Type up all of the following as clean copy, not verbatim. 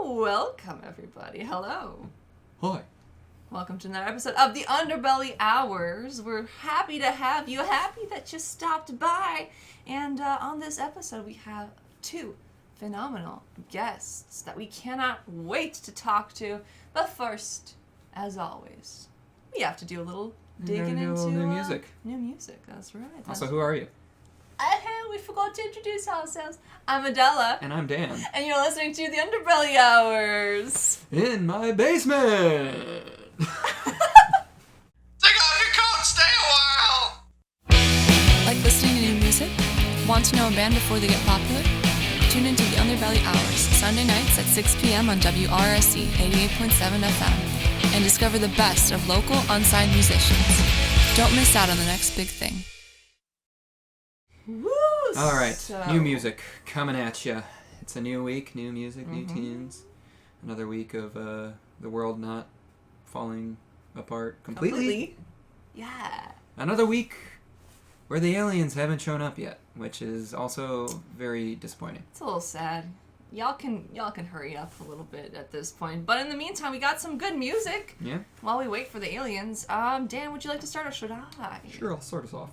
Welcome, everybody. Hello. Hi. Welcome to another episode of the Underbelly Hours. We're happy to have you. Happy that you stopped by. And on this episode, we have two phenomenal guests that we cannot wait to talk to. But first, as always, we have to do a little digging into new music. New music, that's right. Also, who are you? We forgot to introduce ourselves. I'm Adela. And I'm Dan. And you're listening to the Underbelly Hours. In my basement! Take off your coat, stay a while! Like listening to new music? Want to know a band before they get popular? Tune into the Underbelly Hours, Sunday nights at 6 p.m. on WRSC 88.7 FM, and discover the best of local unsigned musicians. Don't miss out on the next big thing. Woo! Alright, new music coming at ya. It's a new week, new music, new tunes. Another week of the world not falling apart completely. Yeah. Another week where the aliens haven't shown up yet, which is also very disappointing. It's a little sad. Y'all can hurry up a little bit at this point. But in the meantime, we got some good music. Yeah. While we wait for the aliens. Dan, would you like to start or should I? Sure, I'll start us off.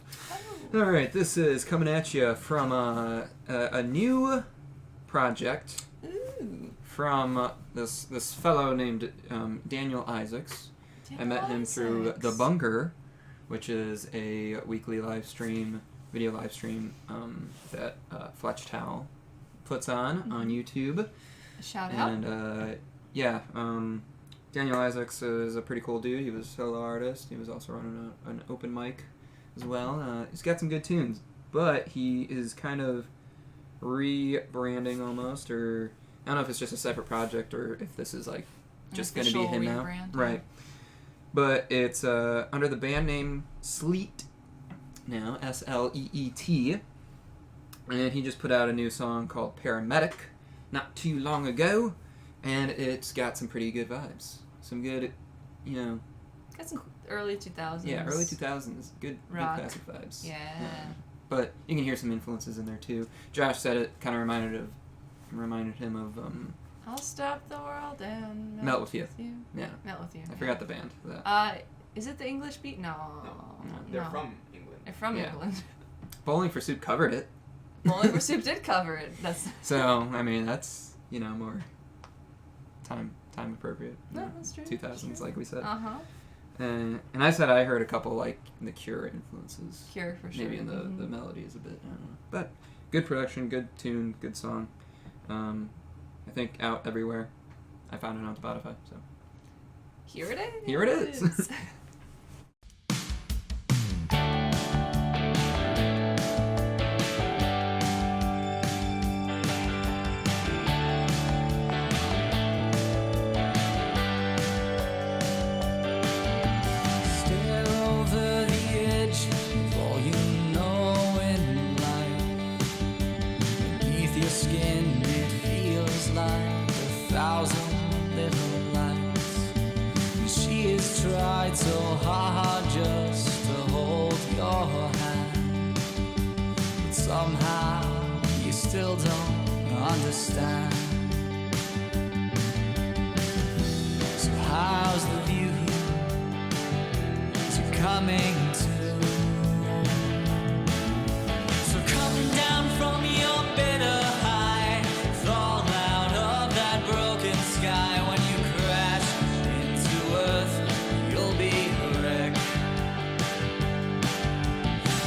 Alright, this is coming at you from a new project from this fellow named Daniel Isaacs. I met him through The Bunker, which is a weekly video live stream that Fletch Towel puts on YouTube. Shout and out. Daniel Isaacs is a pretty cool dude. He was a solo artist. He was also running an open mic as well. He's got some good tunes, but he is kind of rebranding almost, or I don't know if it's just a separate project or if this is like just going to be him now. Right. But it's under the band name Sleet now, Sleet. And he just put out a new song called Paramedic not too long ago, and it's got some pretty good vibes. Some good, Got some early 2000s. Yeah, early 2000s. Good classic vibes. Yeah. But you can hear some influences in there too. Josh said it kind of reminded him of I'll stop the world and Melt With You. Yeah. Melt With You. I forgot the band for that. Is it the English beat? No. They're from England. They're from England. Bowling for Soup covered it. Bowling for Soup did cover it. So, I mean, that's, more time appropriate. No, that's true. 2000s, like we said. Uh-huh. And I said I heard a couple, like, The Cure influences. Cure, for sure. Maybe in the melodies a bit. I don't know. But good production, good tune, good song. I think out everywhere. I found it on Spotify, so. Here it is. Here it is. So hard just to hold your hand, but somehow you still don't understand. So how's the view? Is it coming to? So come down from your bitter high, fall out of that broken sky. When you crash into earth, you'll be a wreck.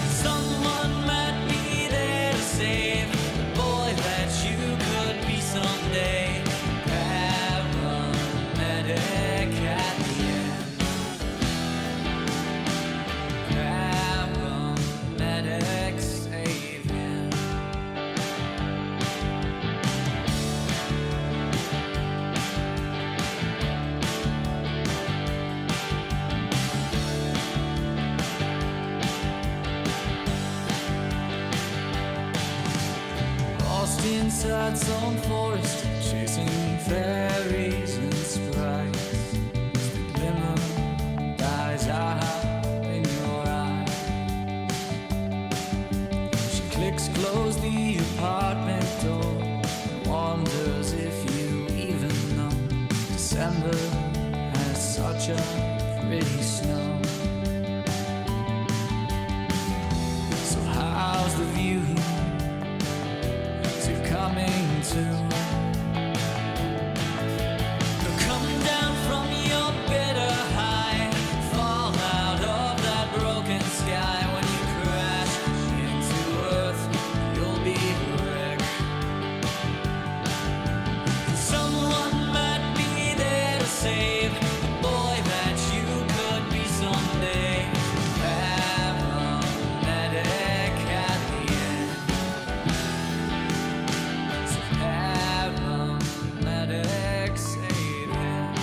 Someone might be there to save the boy that you could be someday. Paramedic at the end. Paramedic save him. Lost inside some forest, chasing fairies and sprites. The glimmer dies out in your eye. She clicks close the apartment door and wonders if you even know bunch of pretty snow. So how's the view? Is it coming to? Come down from your bitter high, fall out of that broken sky. When you crash into earth, you'll be wrecked. Someone might be there to save the boy that you could be someday. Paramedic at the end. So paramedic save him.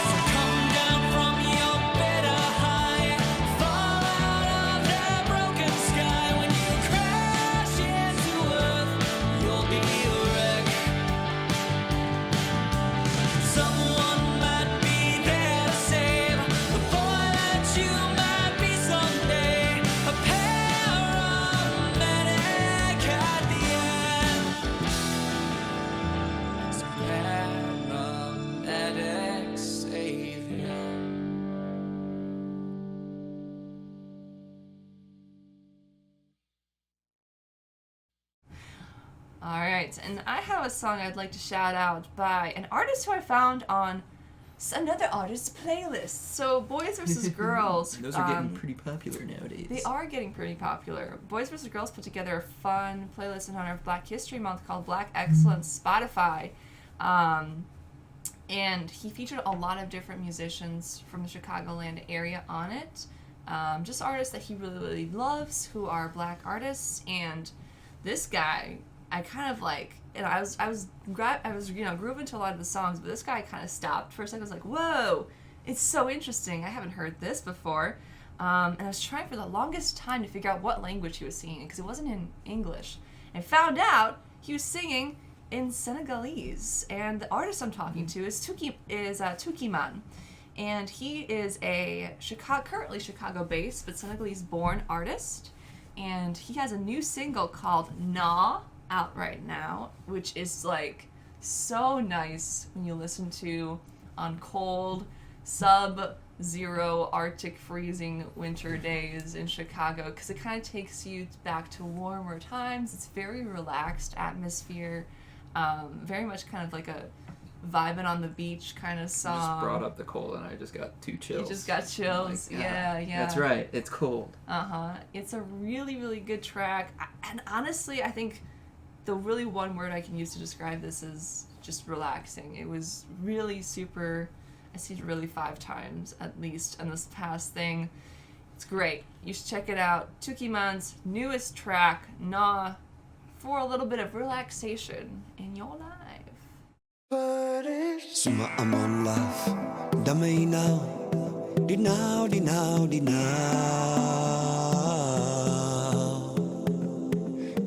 So come down from your bitter high, fall out of that broken sky. When you crash into earth, you'll be wrecked. Someone might be there to save the boy that you might be someday. A paramedic at the end. So paramedic save him. All right, and I have a song I'd like to shout out by an artist who I found on another artist's playlist. So Boys vs. Girls. Those are getting pretty popular nowadays. They are getting pretty popular. Boys vs. Girls put together a fun playlist in honor of Black History Month called Black Excellence Spotify. And he featured a lot of different musicians from the Chicagoland area on it. Just artists that he really, really loves who are black artists. And this guy, I kind of like, and I was grooving to a lot of the songs, but this guy kind of stopped for a second. I was like, whoa, it's so interesting. I haven't heard this before. And I was trying for the longest time to figure out what language he was singing because it wasn't in English. And found out he was singing in Senegalese. And the artist I'm talking to is Tukkiman. And he is a currently Chicago-based but Senegalese-born artist. And he has a new single called Naaw out right now, which is like so nice when you listen to on cold, sub-zero Arctic freezing winter days in Chicago, because it kind of takes you back to warmer times. It's very relaxed atmosphere, very much kind of like a vibing on the beach kind of song. You just brought up the cold and I just got 2 chills. You just got chills. Like, yeah. That's right. It's cold. It's a really, really good track. And honestly, I think the really one word I can use to describe this is just relaxing. It was really super. I see it really 5 times at least in this past thing. It's great. You should check it out. Tukkiman's newest track, Naaw, for a little bit of relaxation in your life. Suma amon love, damay now, di now, di now, di now.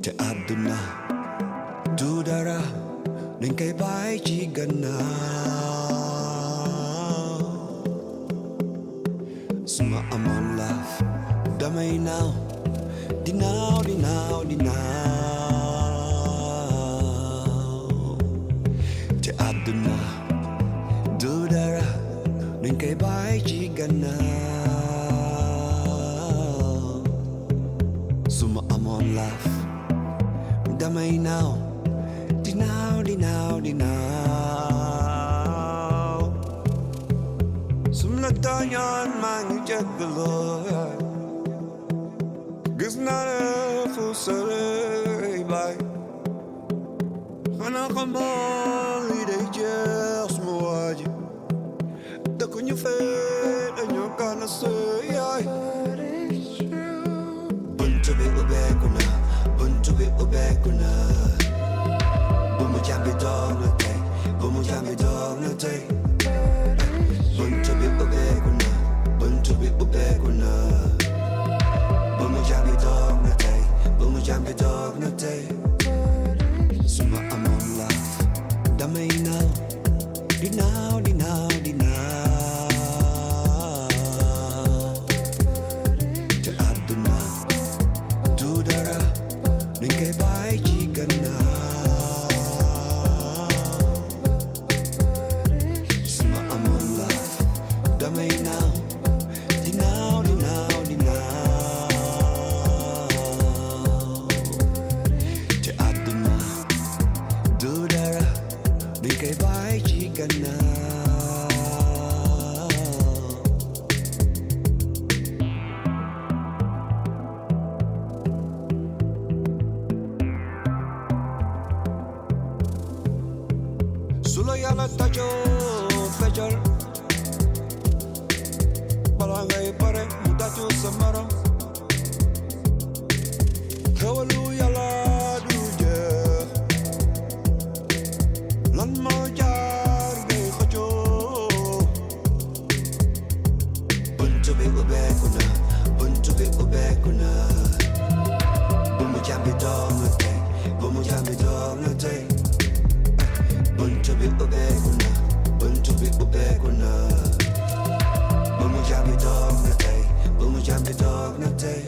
Te aduna, dudara, ning kay bay chi gana. Suma amon love, damay now, di now, di now, di now. Te aduna, dudara, ning kay bay chi gana. Suma amon love, damay now, di now, di now, di now. Sumlatanyan mang jagalo, giznara fusare bay. Ana kamal idei jes moaje, da kunyu fe anyo kana say ay. Buntu be obekuna, buntu be obekuna. Bumu jambi dog na tay, bumu jambi dog na tay. Buntu be obekuna, buntu bi ubekuna. Buma jambi dog na day, buma jambi dog na day. Suma I'm on life, damay now, di now, di now, di now. Te aduna, dudara, ningkay bay chicken na. Suma I'm on life, damay now, di now, di now, di now. Te aduna, dudara, ningkay bay chicken na. Solo yàlla tajoo fejal balaa ngay pare mu daju sa morom xewalu yàlla du jeex lan moo jaar ngay xëccoo buntu bi ubbeeku na buntu bi ubbeeku na bu mu jàmbi doog na tey bu mu jàmbi doog na tey buntu bi ubbeeku na buntu bi ubbeeku na bu mu jàmbi doog na tey bu mu jàmbi doog na tey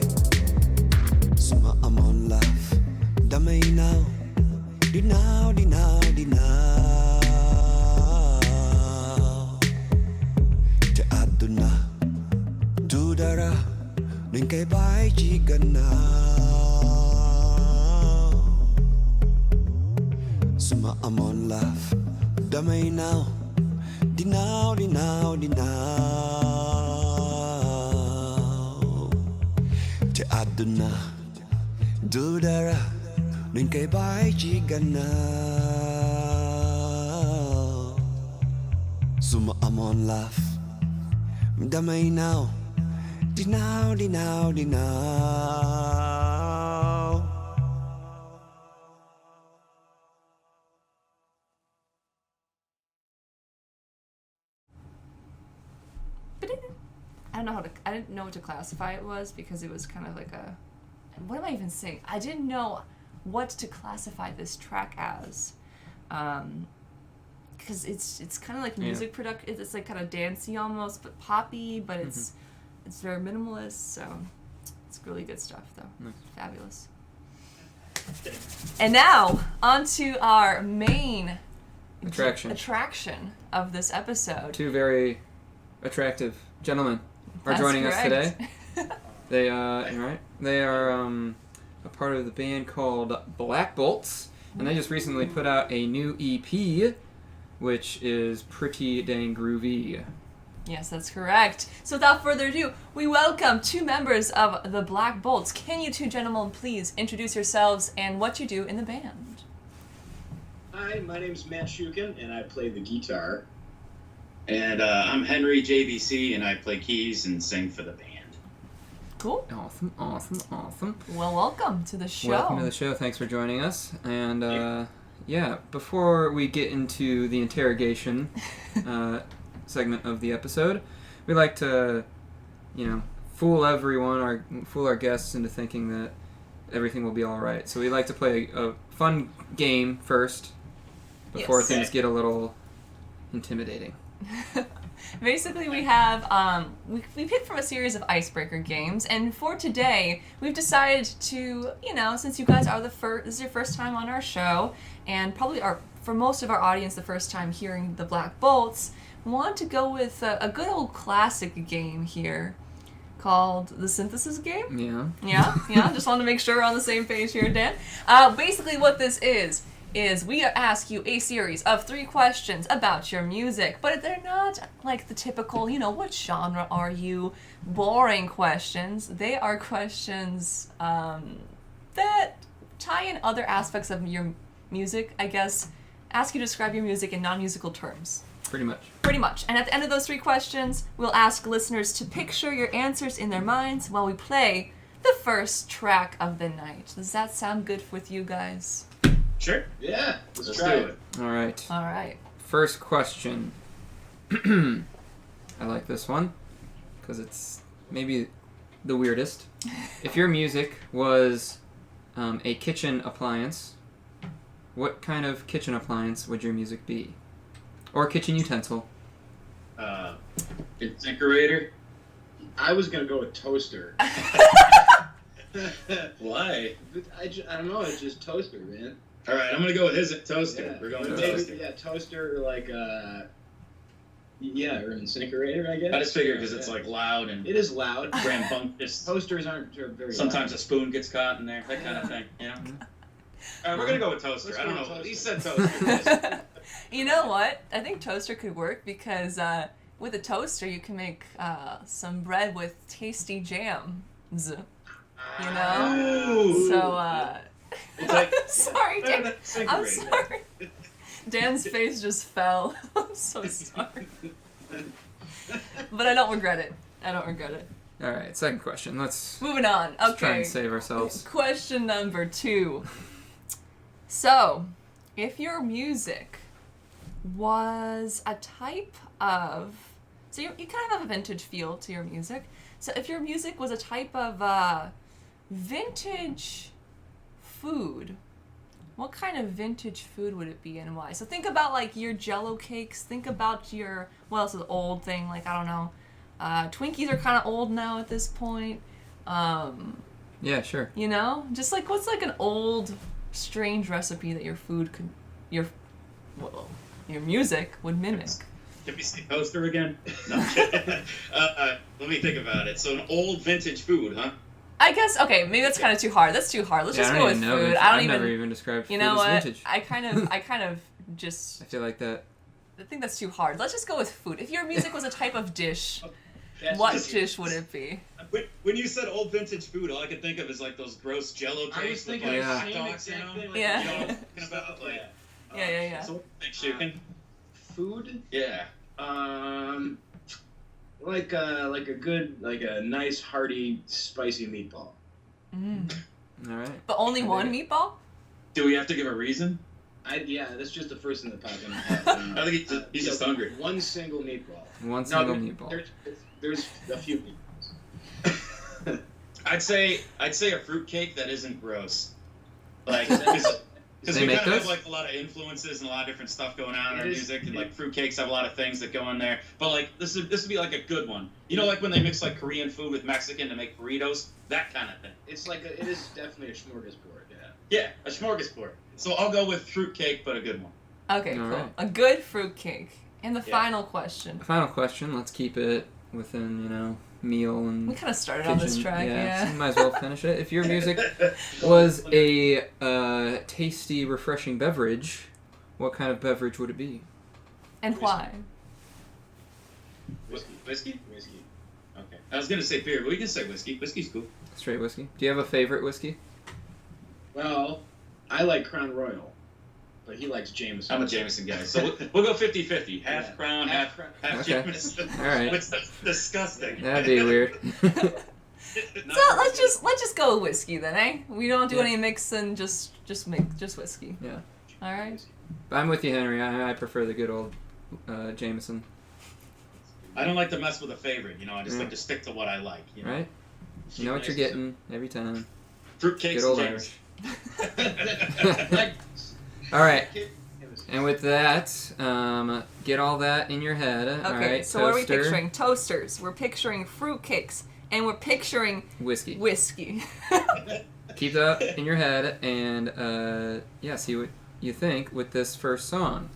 suma amoon laaf damay naaw di naaw di naaw di naaw te àdduna du dara dañ koy bàyyi ci gannaaw suma amoon laaf damay naaw di naaw di naaw di naaw te àdduna du dara dañ koy bàyyi ci gannaaw suma amoon laaf damay naaw di naaw di naaw di naaw. I didn't know what to classify it was because it was kind of like a, what am I even saying? I didn't know what to classify this track as, because it's kind of like music production. It's like kind of dancey almost, but poppy, but it's very minimalist. So it's really good stuff though. Nice. Fabulous. And now on to our main attraction of this episode. Two very attractive gentlemen are That's joining correct. us today. They right? They are a part of the band called Black Bolts, and they just recently put out a new EP, which is pretty dang groovy. Yes, that's correct. So without further ado, we welcome two members of the Black Bolts. Can you two gentlemen please introduce yourselves and what you do in the band? Hi, my name's Matt Shukin, and I play the guitar. And I'm Henry JVC, and I play keys and sing for the band. Cool. Awesome. Well, welcome to the show. Welcome to the show. Thanks for joining us. And before we get into the interrogation segment of the episode, we like to, fool our guests into thinking that everything will be all right. So we like to play a fun game first before things get a little intimidating. Basically, we have we picked from a series of icebreaker games, and for today, we've decided to, since you guys are this is your first time on our show, and probably for most of our audience the first time hearing the Black Bolts, we want to go with a good old classic game here called the Synthesis Game. Yeah. Just want to make sure we're on the same page here, Dan. Basically, what this is we ask you a series of 3 questions about your music, but they're not like the typical, what genre are you, boring questions. They are questions that tie in other aspects of your music, I guess, ask you to describe your music in non-musical terms. Pretty much. And at the end of those 3 questions, we'll ask listeners to picture your answers in their minds while we play the first track of the night. Does that sound good with you guys? Sure. Yeah, Let's do it. All right. All right. First question. I like this one. because it's maybe the weirdest. If your music was a kitchen appliance, what kind of kitchen appliance would your music be? Or kitchen utensil? Incinerator. I was gonna go with toaster. Why? I don't know. It's just toaster, man. All right, I'm gonna go with his toaster. Yeah. We're going with Maybe, toaster. Yeah, toaster or like yeah, or incinerator, I guess. I just figured because it's like loud and It is loud. rambunctious. Toasters aren't very Sometimes loud. a spoon gets caught in there, that kind of thing. You know. All right, we're gonna go with toaster. Let's I don't go know. with He toaster. said toaster. You know what? I think toaster could work because with a toaster you can make some bread with tasty jams. You know? Ooh. So, It's like sorry, Dan. I'm incinerator. sorry. Dan's face just fell. I'm so sorry. But I don't regret it. I don't regret it. All right, second question. Let's Moving on. try Okay. and save ourselves. Question number 2. So, if your music was a type of... So you kind of have a vintage feel to your music. So if your music was a type of vintage food, what kind of vintage food would it be and why? So think about like your Jell-O cakes. Think about your... What else is an old thing? Like, I don't know. Twinkies are kind of old now at this point. Yeah, sure. You know? Just like, what's like an old, strange recipe that your food could... Your music would mimic? Can we say toaster again? No. I'm kidding. Let me think about it. So an old vintage food, huh? I guess, okay, maybe that's kind of too hard. That's too hard. Let's Yeah, just I go don't with even know. food. Vintage. I don't I've even... never even described You food know as what? vintage. I kind of just... I feel like that. I think that's too hard. Let's just go with food. If your music was a type of dish, That's what just- dish would it be? When you said old vintage food, all I could think of is like those gross Jell-O I was cakes with thinking like the hot same dogs, you exact know? thing. Like, Yeah. You know what I'm talking about? Like, Yeah. So what do you think, Shukin? Food? Yeah. Like a good, like a nice hearty spicy meatball. Mm. All right. But only I one dig meatball? Do we have to give a reason? Yeah, that's just the first thing that popped in my head. I think he's just hungry. One single meatball. One single No, meatball. There's a few meatballs. I'd say a fruitcake that isn't gross. Like, because They we make kind of have those? like a lot of influences and a lot of different stuff going on in our It is- music, and like fruitcakes have a lot of things that go in there. But like this would be like a good one. You know, like when they mix like Korean food with Mexican to make burritos, that kind of thing. It is definitely a smorgasbord. Yeah. Yeah, a smorgasbord. So I'll go with fruitcake, but a good one. Okay, All cool. right. A good fruitcake. And the Yeah. final question. Final question. Let's keep it within, meal and We kind of started kitchen. on this track, yeah. So you might as well finish it. If your music was a tasty, refreshing beverage, what kind of beverage would it be? And why? Whiskey? Whiskey. Okay. I was gonna say beer, but we can say whiskey. Whiskey's cool. Straight whiskey. Do you have a favorite whiskey? Well, I like Crown Royal, but he likes Jameson. I'm a Jameson guy, so we'll go 50-50. Half Yeah. Crown, half Okay. Jameson. All right. Which is disgusting. That'd be weird. Not So let's just go with whiskey then, eh? We don't do Yeah. any mixing, just whiskey. Yeah. All right. I'm with you, Henry. I prefer the good old Jameson. I don't like to mess with a favorite, I just Yeah. like to stick to what I like. Right? You know what you're getting every time. Fruitcakes Good old and Irish. Jameson. All right. And with that, get all that in your head. Okay, All right. so what are we toaster, picturing? Toasters. We're picturing fruitcakes. And we're picturing Whiskey. whiskey. Keep that in your head and see what you think with this first song.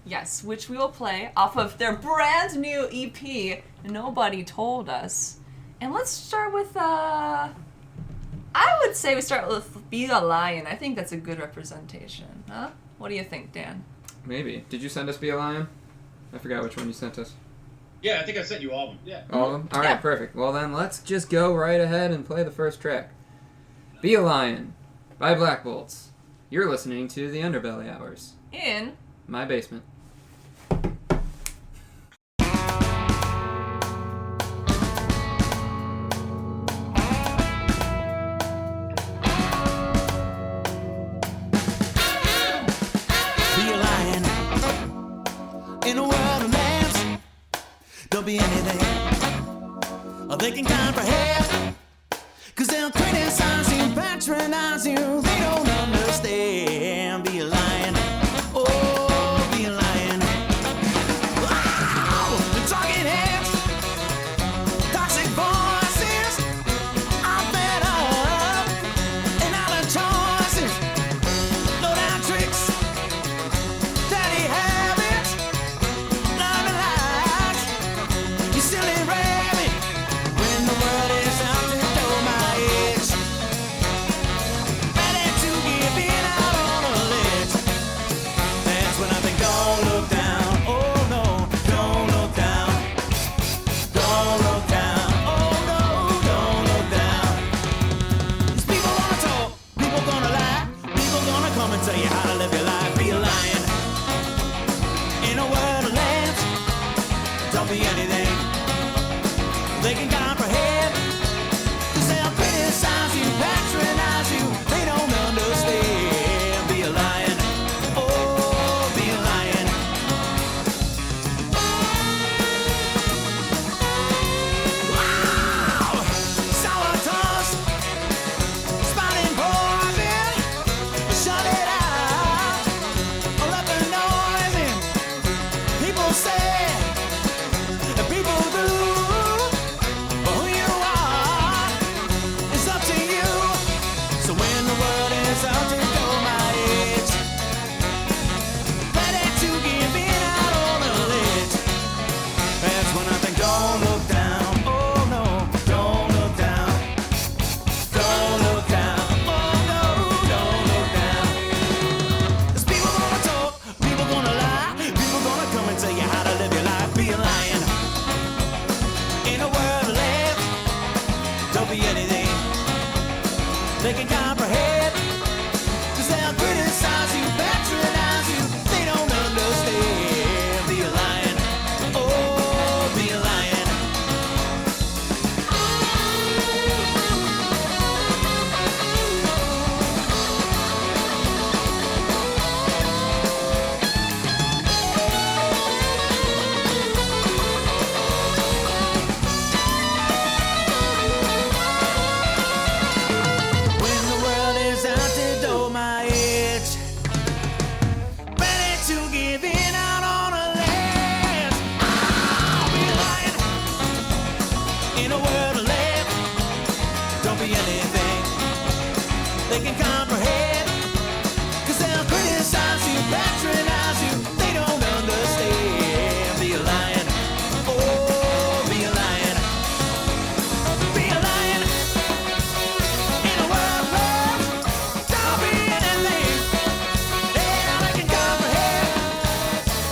Yes, which we will play off of their brand new EP, Nobody Told Us. And let's start with, I would say we start with Be a Lion. I think that's a good representation, huh? What do you think, Dan? Maybe. Did you send us Be a Lion? I forgot which one you sent us. Yeah, I think I sent you all of them. Yeah. All of them? All right, Yeah. perfect. Well, then let's just go right ahead and play the first track. Be a Lion by Black Bolts. You're listening to the Underbelly Hours. In My basement. Be a lion in a world of lambs. Don't be anything or they can comprehend. Cause they'll criticize you, patronize you, they don't understand. Be a lion, oh, be a lion. Wow! The talking heads, toxic voices, I'm fed up and out of choices. Low down tricks, daddy habits, love and lies. You silly rabbit, when the world is out to do my itch. Ready to give in out on a ledge. That's when I think don't look down. Oh no, don't look down. Don't look down. Oh no, don't look down. 'Cause people wanna talk, people gonna lie, people gonna come and tell you how to live your life. Be a lion in a world of lambs. Don't be anything they can comprehend. 'Cause they'll criticize you, patronize you, they don't understand. Be a lion, oh, be a lion. Wow! Sour toss, spotting poison, shut it out, or let the noise in. People say, and people do, but who you are is up to you. So when the world is out to go my edge, ready to give in out on the ledge. That's when I think don't look down. Oh no, don't look down. Don't look down. Oh no, don't look down. 'Cause people gonna talk, people gonna lie, people gonna come and tell you how to live your life. Be a lion in a world of lambs. Don't be anything they can comprehend. 'Cause they'll criticize you, patronize you, they don't understand. Be a lion, oh, be a lion. When the world is out to do my itch, ready to give in out on a ledge. I'll be a lion in a world of lambs. Don't be anything they can comprehend. 'Cause they'll criticize you, patronize you, they don't understand. Be a lion, oh, be a lion. Be a lion in a world of love. Don't be anything they can comprehend.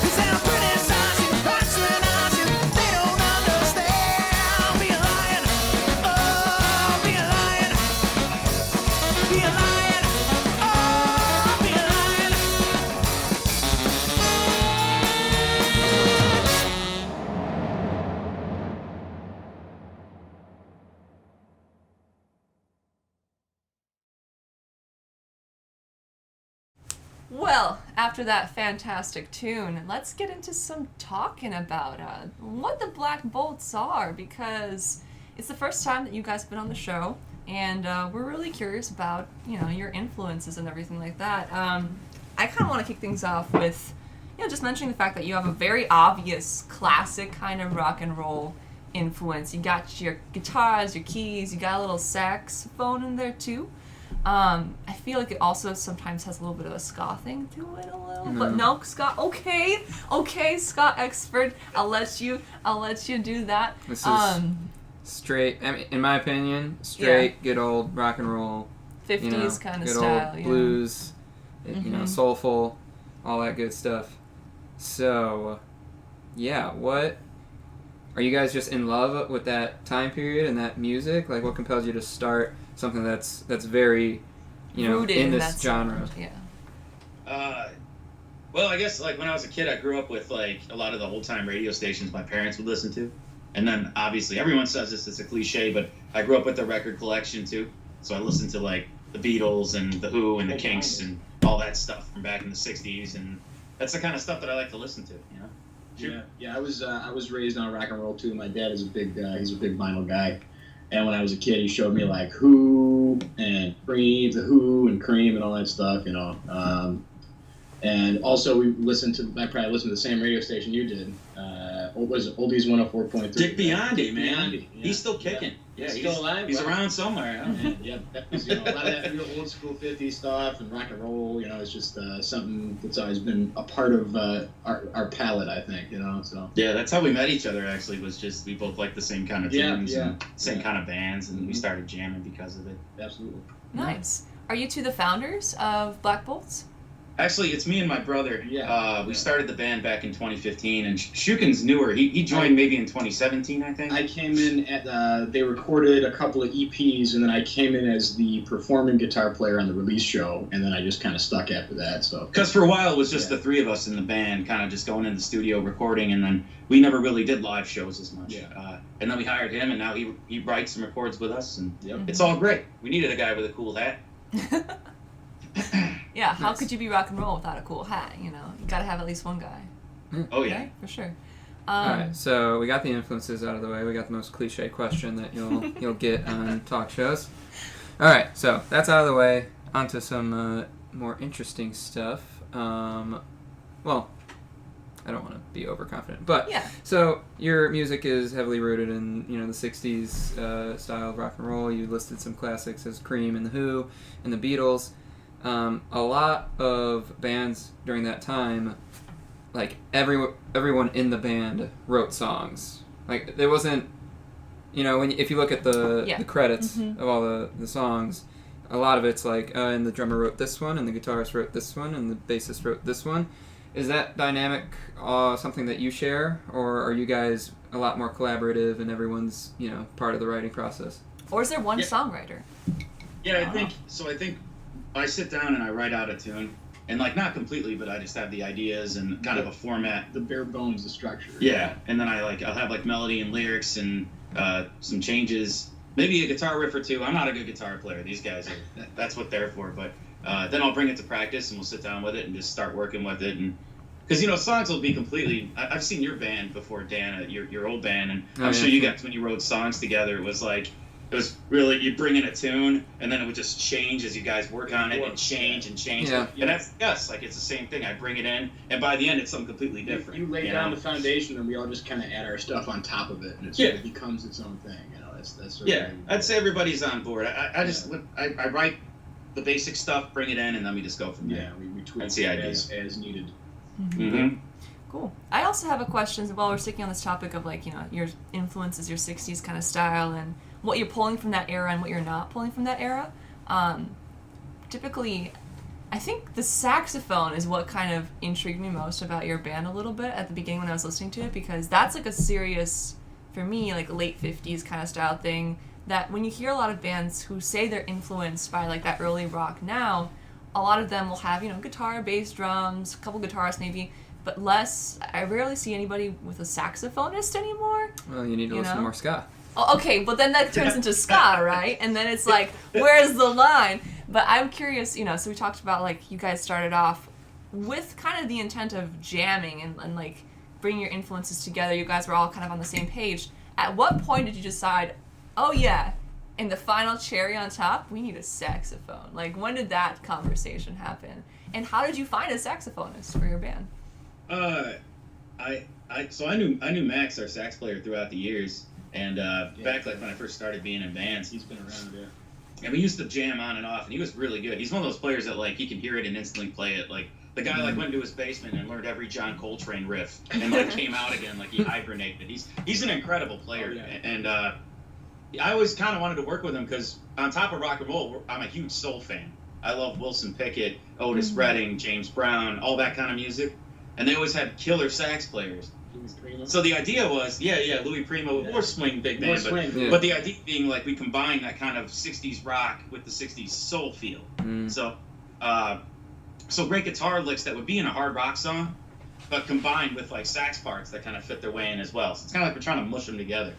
'Cause they'll criticize you, patronize you, they don't understand. Be a lion, oh, be a lion. Be a lion, oh, be a lion. Well, after that fantastic tune, let's get into some talking about what the Black Bolts are, because it's the first time that you guys have been on the show, and we're really curious about, you know, your influences and everything like that. I kind of want to kick things off with, you know, just mentioning the fact that you have a very obvious classic kind of rock and roll influence. You got your guitars, your keys, you got a little saxophone in there too. I feel like it also sometimes has a little bit of a ska thing to it, a little, but no, ska. Okay, ska expert. I'll let you do that. This is straight. I mean, in my opinion, straight, good old rock and roll. 50s you know, kind of good style. old Yeah. blues, you know, soulful, all that good stuff. So, yeah, what are you guys just in love with that time period and that music? Like, what compels you to start something that's very, you know, Rooted in this that genre? sound, yeah. Well, I guess like when I was a kid, I grew up with like a lot of the old time radio stations my parents would listen to, and then obviously everyone says this, it's a cliche, but I grew up with the record collection too. So I listened to like the Beatles and the Who and the Kinks and all that stuff from back in the '60s, and that's the kind of stuff that I like to listen to, you know. Yeah. I was raised on rock and roll too. My dad is he's a big vinyl guy, and when I was a kid, he showed me like Who and Cream, the Who and Cream and all that stuff, you know. And also I probably listened to the same radio station you did. What was it? Oldies 104.3. Dick Biondi, man. Biondi, yeah. He's still kicking. Yeah, he's still alive. He's Wow. around somewhere. Huh? Yeah, that was, a lot of that real old school 50s stuff and rock and roll. You know, it's just something that's always been a part of our palette, I think. You know, so. Yeah, that's how we met each other. Actually, was just we both liked the same kind of tunes and same kind of bands, and we started jamming because of it. Absolutely. Nice. Are you two the founders of Black Bolts? Actually, it's me and my brother. Yeah. We started the band back in 2015, and Shukin's newer. He joined maybe in 2017, I think. I came in at they recorded a couple of EPs, and then I came in as the performing guitar player on the release show, and then I just kind of stuck after that. So. Because for a while it was just the three of us in the band, kind of just going in the studio recording, and then we never really did live shows as much. Yeah. And then we hired him, and now he writes and records with us, and Yep. it's all great. We needed a guy with a cool hat. Yeah, how Nice. could you be rock and roll without a cool hat? You know, you gotta have at least one guy. Oh yeah. Right? For sure. All right, so we got the influences out of the way. We got the most cliche question that you'll get on talk shows. All right, so that's out of the way. Onto some more interesting stuff. Well, I don't want to be overconfident, but Yeah. so your music is heavily rooted in the '60s style of rock and roll. You listed some classics as Cream and the Who and the Beatles. A lot of bands during that time, like everyone in the band wrote songs. Like there wasn't, if you look at the credits of all the songs, a lot of it's like, and the drummer wrote this one, and the guitarist wrote this one, and the bassist wrote this one. Is that dynamic something that you share, or are you guys a lot more collaborative and everyone's part of the writing process? Or is there one songwriter? Yeah, I think I sit down and I write out a tune, and like not completely, but I just have the ideas and kind of a format. The bare bones, the structure. Yeah, and then I'll have like melody and lyrics and some changes, maybe a guitar riff or two. I'm not a good guitar player. These guys that's what they're for. But then I'll bring it to practice and we'll sit down with it and just start working with it. And because songs will be completely. I've seen your band before, Dan, your old band, and I'm sure you guys when you wrote songs together, it was really, you bring in a tune, and then it would just change as you guys work on it, and change and change. Yeah. And that's us. Like, it's the same thing. I bring it in, and by the end, it's something completely different. You lay down the foundation, and we all just kind of add our stuff on top of it, and it becomes its own thing. That's sort of I'd say everybody's on board. I write the basic stuff, bring it in, and then we just go from there. Yeah, we tweak That's the it idea. as needed. Mm-hmm. Cool. I also have a question while we're sticking on this topic of your influences, your 60s kind of style, and what you're pulling from that era and what you're not pulling from that era. Typically, I think the saxophone is what kind of intrigued me most about your band a little bit at the beginning when I was listening to it, because that's like a serious, for me, like late 50s kind of style thing that when you hear a lot of bands who say they're influenced by like that early rock now, a lot of them will have, guitar, bass, drums, a couple guitarists maybe, but less. I rarely see anybody with a saxophonist anymore. Well, you need to listen to more ska. Oh, okay, but then that turns into ska, right? And then it's like, where's the line? But I'm curious, so we talked about, like, you guys started off with kind of the intent of jamming and like, bringing your influences together. You guys were all kind of on the same page. At what point did you decide, oh, yeah, and the final cherry on top, we need a saxophone? Like, when did that conversation happen? And how did you find a saxophonist for your band? So I knew Max, our sax player, throughout the years. And back like when I first started being in bands, He's been around, yeah. and we used to jam on and off, and he was really good. He's one of those players that like he can hear it and instantly play it. Like the guy like went into his basement and learned every John Coltrane riff, and like came out again like he hibernated. He's an incredible player, and I always kind of wanted to work with him because on top of rock and roll, I'm a huge soul fan. I love Wilson Pickett, Otis Redding, James Brown, all that kind of music, and they always had killer sax players. So the idea was, Louis Primo, more swing big band, but the idea being like we combine that kind of 60s rock with the 60s soul feel. So great guitar licks that would be in a hard rock song, but combined with like sax parts that kind of fit their way in as well. So it's kind of like we're trying to mush them together.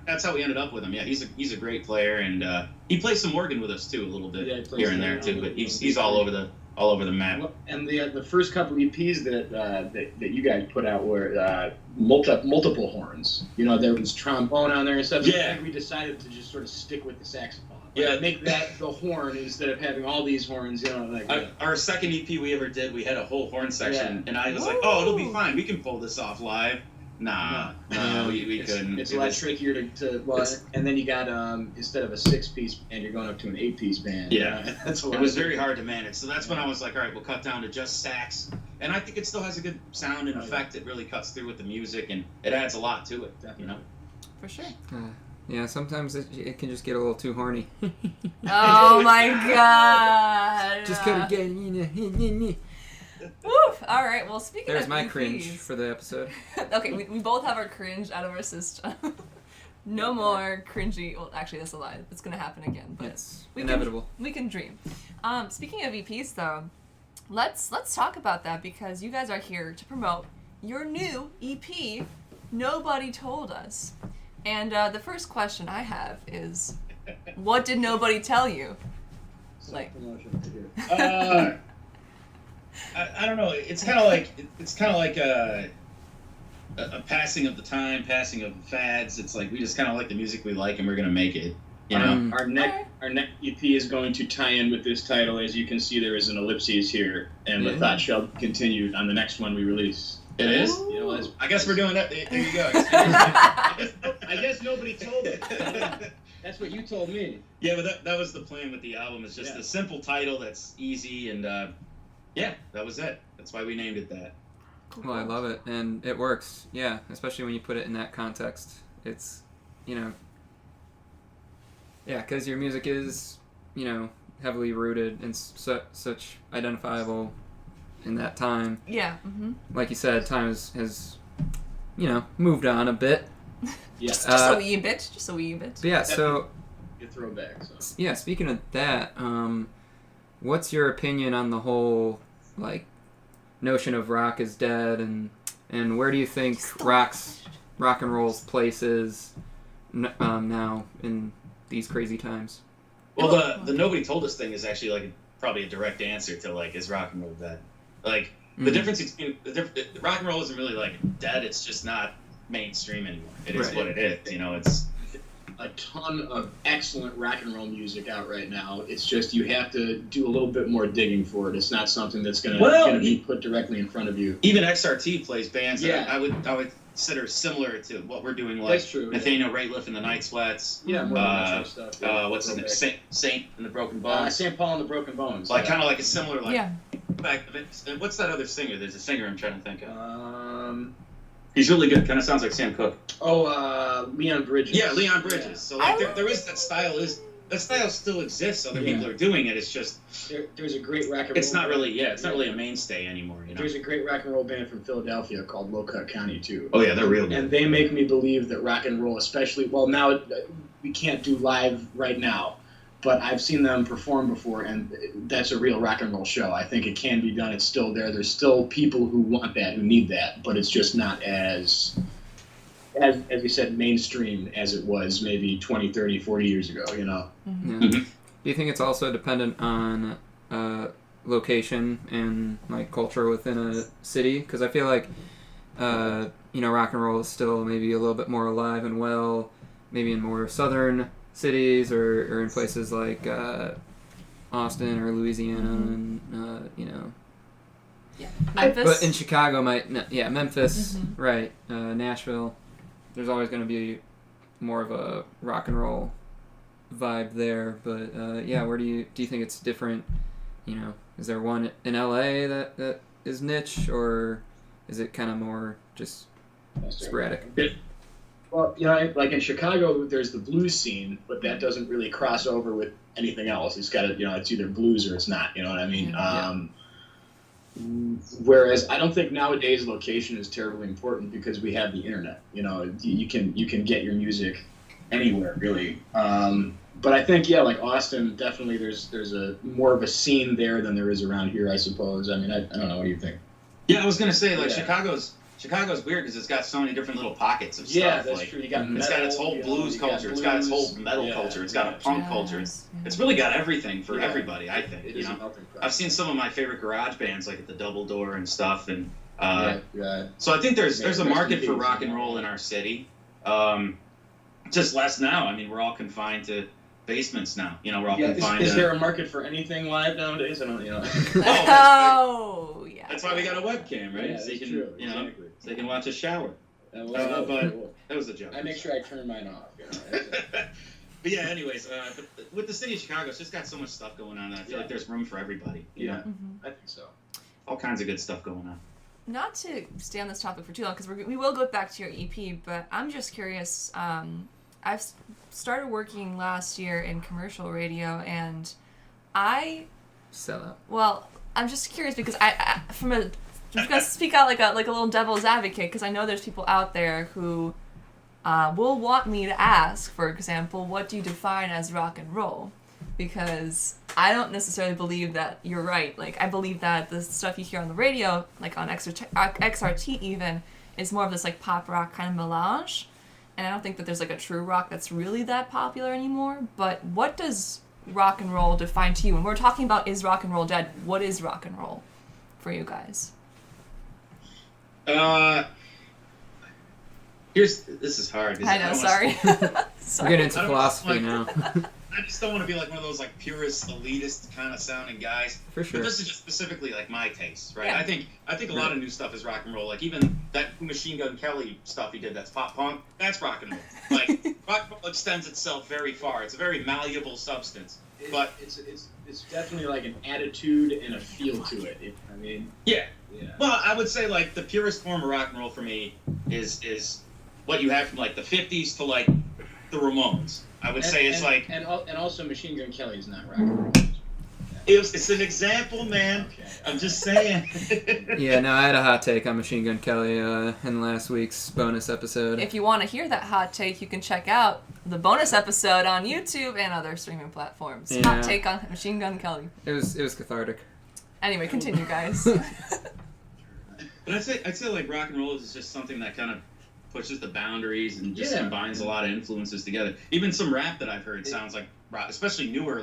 That's how we ended up with him. Yeah, he's a great player, and he plays some organ with us too a little bit here and there too. But he's all over all over the map. And the first couple EPs that you guys put out were multiple horns. You know, there was trombone on there and stuff. Yeah. I think we decided to just sort of stick with the saxophone. Yeah. Make that the horn instead of having all these horns. You know, like Our second EP we ever did, we had a whole horn section, and I was like, "Oh, it'll be fine. We can pull this off live." Nah, we couldn't. It's a lot trickier to well, and then you got instead of a 6-piece band, you're going up to an 8-piece band. Yeah, that's a lot. It was very hard to manage. So that's when I was like, all right, we'll cut down to just sax, and I think it still has a good sound and effect. It really cuts through with the music, and it adds a lot to it. Definitely. You know. For sure. Yeah, sometimes it can just get a little too horny. Oh my god. Just gotta get in. Woof. All right. Well, speaking There's of my EPs, cringe for the episode. Okay, we both have our cringe out of our system. No more cringy. Well, actually, that's a lie. It's gonna happen again, but It's we inevitable. We can dream. Speaking of EPs, though, let's talk about that because you guys are here to promote your new EP. Nobody told us. And the first question I have is, what did nobody tell you? Like, I don't know. It's kind of like a passing of the time, passing of fads. It's like we just kind of like the music we like, and we're gonna make it. You know. Our next EP is going to tie in with this title. As you can see, there is an ellipses here, and the thought shall continue on the next one we release. It is. You know, I guess we're doing that. There you go. I guess nobody told us. That's what you told me. Yeah, but that was the plan with the album. It's just a simple title that's easy, and that was it. That's why we named it that. Well, I love it, and it works. Yeah, especially when you put it in that context. It's, because your music is, heavily rooted and such identifiable in that time. yeah. Mm-hmm. Like you said, time has moved on a bit. Yeah. Just a wee bit. But yeah, so A throwback. So. yeah, speaking of that, what's your opinion on the whole notion of rock is dead, and where do you think rock and roll's place is now in these crazy times? Well, the nobody told us thing is actually probably a direct answer to is rock and roll dead? The difference between rock and roll isn't really dead. It's just not mainstream anymore. It is what it is. It's a ton of excellent rock and roll music out right now. It's just you have to do a little bit more digging for it. It's not something that's gonna be put directly in front of you. Even XRT plays bands that I would consider similar to what we're doing. That's true. Nathaniel Rateliff and the Night Sweats. Yeah, more stuff. Yeah. What's his name? Saint and the Broken Bones. St. Paul and the Broken Bones. Kind of like a similar Yeah. What's that other singer? There's a singer I'm trying to think of. He's really good. Kind of sounds like Sam Cooke. Leon Bridges. Yeah, Leon Bridges. Yeah. So there is that style. That style still exists. Other people are doing it. It's just there's a great rock and roll. It's not really it's not really a mainstay anymore. There's a great rock and roll band from Philadelphia called Low Cut County too. Oh yeah, they're real good. And they make me believe that rock and roll, especially now we can't do live right now, but I've seen them perform before, and that's a real rock and roll show. I think it can be done. It's still there. There's still people who want that, who need that, but it's just not as you said, mainstream as it was maybe 20, 30, 40 years ago, Mm-hmm. Yeah. Do you think it's also dependent on location and culture within a city? Because I feel like rock and roll is still maybe a little bit more alive and well, maybe in more southern cities or in places like Austin or Louisiana, and Memphis. But in Chicago, Memphis, right? Nashville. There's always going to be more of a rock and roll vibe there, but where do you think it's different? Is there one in LA that is niche, or is it kind of more just sporadic? Well, in Chicago, there's the blues scene, but that doesn't really cross over with anything else. It's got to, it's either blues or it's not. You know what I mean? Yeah. Whereas I don't think nowadays location is terribly important because we have the internet. You can get your music anywhere really. But I think Austin, definitely there's a more of a scene there than there is around here, I suppose. I mean, I don't know. What do you think? Yeah, I was gonna say Chicago's Chicago's weird because it's got so many different little pockets of stuff. Yeah, that's like, true. You got it's metal, got its whole blues culture. It's got its whole metal culture. It's got a punk culture. It's really got everything for everybody, I think. It you is a know, melting pot. I've seen some of my favorite garage bands like at the Double Door and stuff, and yeah. so I think there's a market for Peace, rock and roll in our city. Just less now. I mean, we're all confined to basements now. You know, we're all confined. Is there a market for anything live nowadays? I don't, you know. Oh, yeah. That's why we got a webcam, right? Yeah, so you that's can, true. you know, Exactly. so you can watch a shower. But That was a joke. I make sure I turn mine off. You know. But yeah, anyways, but with the city of Chicago, it's just got so much stuff going on that I feel like there's room for everybody. You know? I think so. All kinds of good stuff going on. Not to stay on this topic for too long, because we will go back to your EP, but I'm just curious. I've started working last year in commercial radio, and Sell out. well, I'm just curious because I'm gonna speak out like a little devil's advocate, because I know there's people out there who will want me to ask, for example, what do you define as rock and roll? Because I don't necessarily believe that you're right. Like, I believe that the stuff you hear on the radio, like on XRT even, is more of this like pop rock kind of melange. And I don't think that there's like a true rock that's really that popular anymore. But what does rock and roll define to you? When we're talking about is rock and roll dead, what is rock and roll for you guys? This is hard. I know, sorry. We're getting into philosophy now. I just don't want to be like one of those like purist, elitist kind of sounding guys. For sure. But this is just specifically like my taste, right? Yeah. I think a lot of new stuff is rock and roll. Like even that Machine Gun Kelly stuff he did, that's pop punk, that's rock and roll. Like rock and roll extends itself very far. It's a very malleable substance. But it's definitely like an attitude and a feel to it. yeah. Well, I would say like the purest form of rock and roll for me is what you have from like the 50s to like the Ramones. I would say it's like and also Machine Gun Kelly is not rock and roll. it's an example, man. Okay. I'm just saying. Yeah, no, I had a hot take on Machine Gun Kelly in last week's bonus episode. If you want to hear that hot take, you can check out the bonus episode on YouTube and other streaming platforms. Yeah. Hot take on Machine Gun Kelly. It was cathartic. Anyway, continue, guys. But I'd say like rock and roll is just something that kind of pushes the boundaries and just combines a lot of influences together. Even some rap that I've heard sounds like rock, especially newer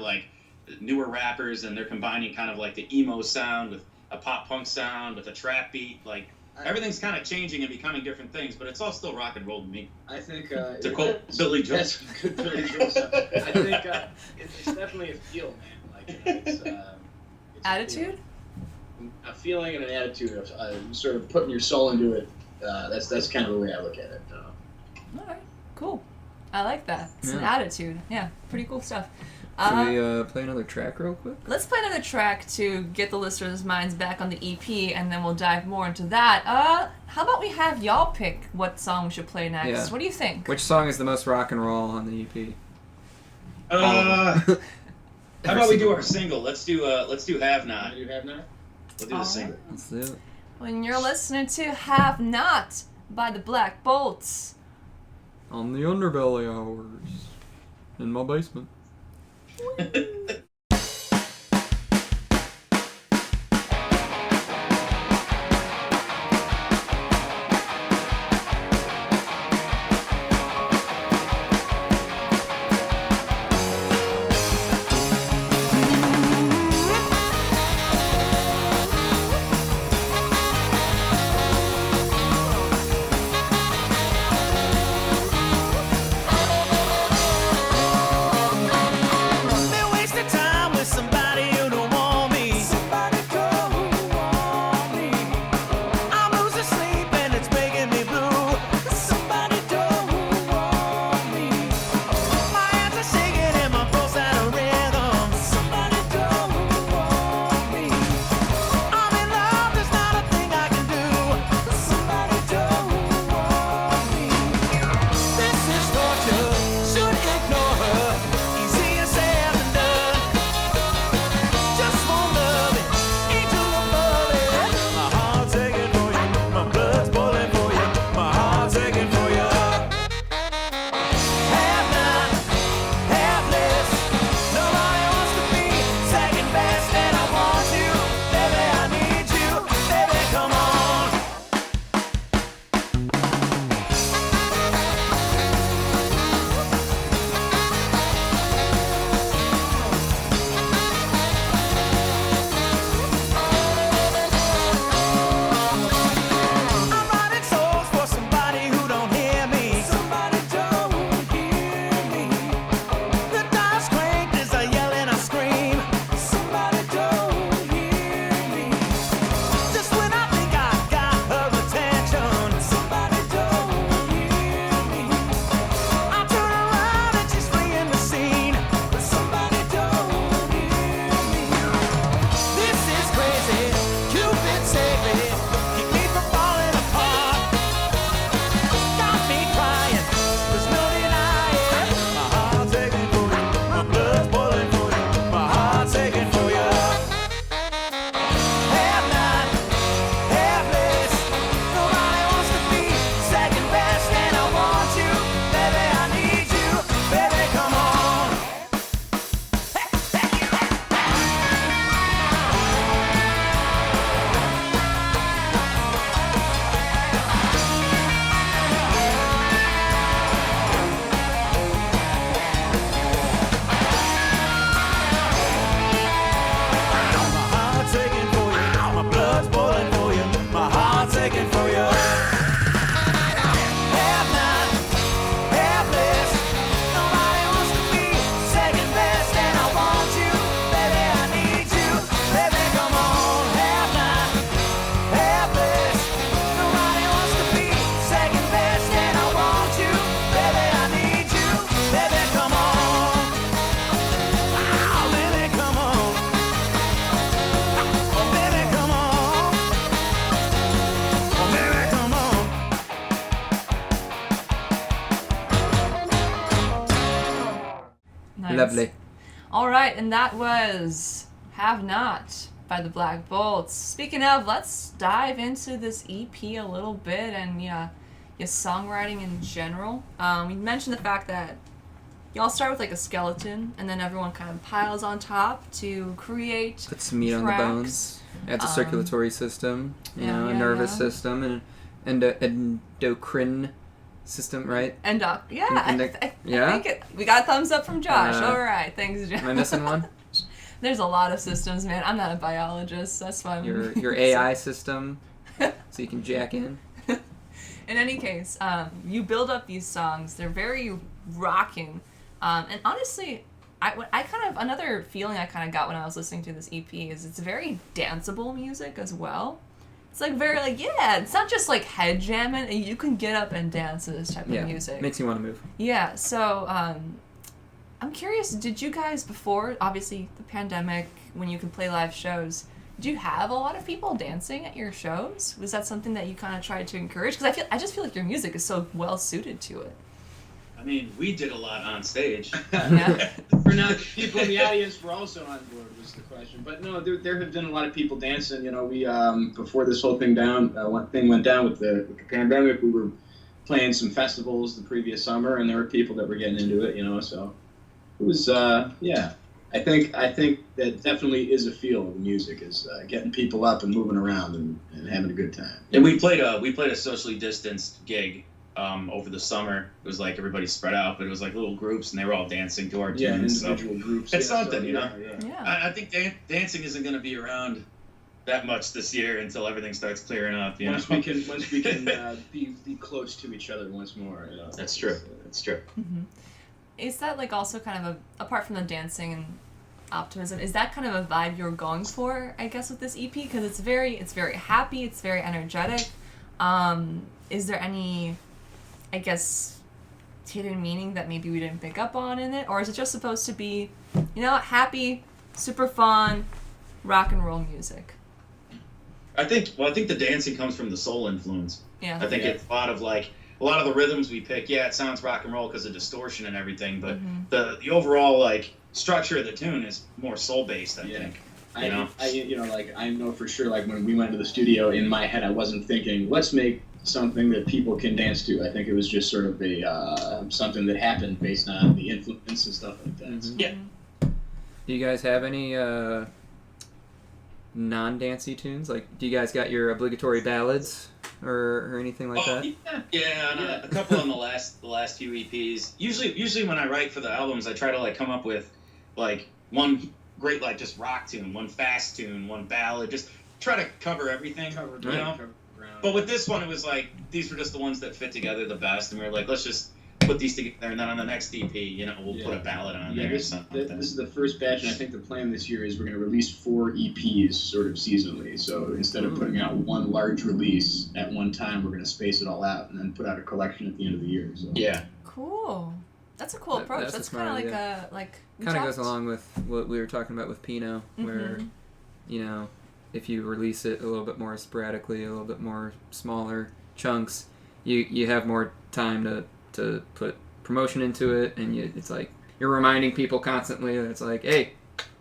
rappers, and they're combining kind of like the emo sound with a pop punk sound with a trap beat. Like everything's kind of changing and becoming different things, but it's all still rock and roll to me. I think To quote Billy Joel. That's good Billy Joel stuff. I think it's definitely a feel, man. Like it's Attitude? a feeling and an attitude of sort of putting your soul into it. That's kind of the way I look at it. All right, cool. I like that. It's an Yeah. attitude. Yeah, pretty cool stuff. Should we play another track real quick? Let's play another track to get the listeners' minds back on the EP, and then we'll dive more into that. How about we have y'all pick what song we should play next? Yeah. What do you think? Which song is the most rock and roll on the EP? How about we do our single? Let's do Have Not. Do you have now? We'll do the single. Let's do it. When you're listening to Have Not by the Black Bolts. On the Underbelly hours. In my basement. They wasted time. Lovely. All right, and that was Have Not by the Black Bolts. Speaking of, let's dive into this EP a little bit and your songwriting in general. We mentioned the fact that y'all start with like a skeleton, and then everyone kind of piles on top to create Put some meat on the bones. Adds a circulatory system, a nervous system, and endocrine system, right? I think we got a thumbs up from Josh. All right, thanks, Josh. Am I missing one? There's a lot of systems, man. I'm not a biologist. That's why I'm... Your AI system, so you can jack in. In any case, you build up these songs. They're very rocking. And honestly, another feeling I kind of got when I was listening to this EP is it's very danceable music as well. It's like very it's not just like head jamming. You can get up and dance to this type of music. Makes you want to move. Yeah, so I'm curious, did you guys before, obviously the pandemic, when you could play live shows, did you have a lot of people dancing at your shows? Was that something that you kind of tried to encourage? Because I just feel like your music is so well suited to it. I mean, we did a lot on stage. Yeah. For now, people in the audience were also on board was the question. But no, there have been a lot of people dancing. We before this whole thing went down with the pandemic, we were playing some festivals the previous summer, and there were people that were getting into it. So it was I think that definitely is a feel of the music is getting people up and moving around and having a good time. And we played a socially distanced gig over the summer. It was like everybody spread out, but it was like little groups, and they were all dancing to our tunes. Individual groups. It's something, Yeah. I think dancing isn't going to be around that much this year until everything starts clearing up. Once we can be close to each other once more. That's true. That's true. Mm-hmm. Is that like also kind of apart from the dancing and optimism, is that kind of a vibe you're going for, I guess, with this EP? Because it's very happy, it's very energetic. Is there any, I guess, hidden meaning that maybe we didn't pick up on in it? Or is it just supposed to be, happy, super fun, rock and roll music? I think the dancing comes from the soul influence. Yeah. I think it's a lot of the rhythms we pick. Yeah, it sounds rock and roll because of distortion and everything, but the overall like structure of the tune is more soul based. I think. I know for sure. Like when we went to the studio, in my head, I wasn't thinking, let's make something that people can dance to. I think it was just sort of a something that happened based on the influence and stuff like that. Mm-hmm. Yeah. Do you guys have any non-dancey tunes? Like, do you guys got your obligatory ballads or anything like that? Yeah. A couple on the last few EPs. Usually when I write for the albums, I try to like come up with like one great like just rock tune, one fast tune, one ballad, just try to cover everything. But with this one, it was like these were just the ones that fit together the best, and we were like, let's just put these together, and then on the next EP, we'll put a ballad on there or something. This is the first batch, and I think the plan this year is we're going to release 4 EPs sort of seasonally. So instead of putting out one large release at one time, we're going to space it all out and then put out a collection at the end of the year. So. Yeah. Cool. That's a cool approach. That's kind of like kind of goes along with what we were talking about with Pinot, where if you release it a little bit more sporadically, a little bit more smaller chunks, you have more time to put promotion into it, and it's like you're reminding people constantly that it's like, hey,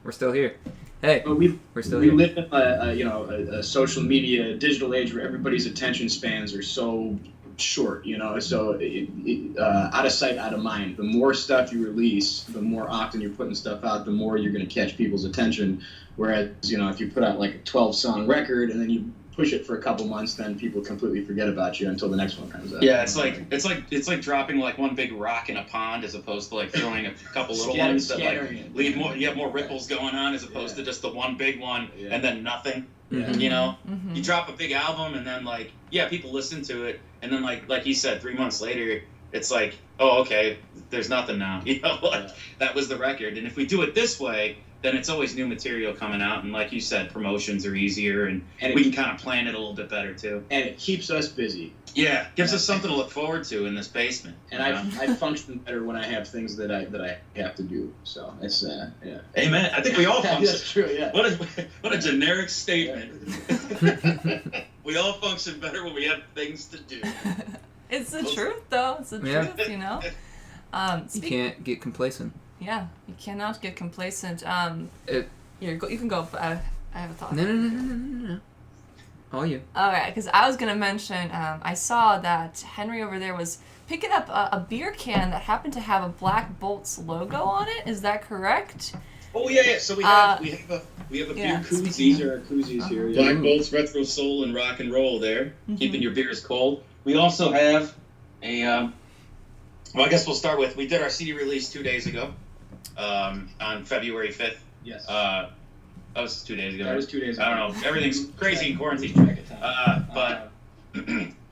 we're still here. Hey, we're still here. We live in a social media digital age where everybody's attention spans are so short, so out of sight, out of mind. The more stuff you release, the more often you're putting stuff out, the more you're going to catch people's attention. Whereas, if you put out like a 12-song record and then you push it for a couple months, then people completely forget about you until the next one comes out. Yeah, it's like dropping like one big rock in a pond as opposed to like throwing a couple little ones that like leave more. You have more ripples going on as opposed to just the one big one and then nothing. You drop a big album and then like people listen to it, and then like he said, 3 months later it's like, oh, okay, there's nothing now. That was the record. And if we do it this way, then it's always new material coming out, and like you said, promotions are easier, and we can kind of plan it a little bit better too. And it keeps us busy. Yeah, gives us something to look forward to in this basement. And I function better when I have things that I have to do. So it's Amen. I think we all function. That's true. Yeah. What a generic statement. We all function better when we have things to do. It's the truth, though. It's the truth, You can't get complacent. Yeah, you cannot get complacent. It- You can go. I have a thought. No. All you. All right, because I was gonna mention. I saw that Henry over there was picking up a beer can that happened to have a Black Bolts logo on it. Is that correct? Oh yeah. So we have a yeah, beer koozie. These are our koozies here. Yeah. Black Bolts Retro Soul and Rock and Roll there, keeping your beers cold. We also have a. Well, I guess we'll start with. We did our CD release 2 days ago, on February 5th. Yes. That was 2 days ago. That was 2 days ago. I don't know. Everything's crazy in quarantine. Track of time. But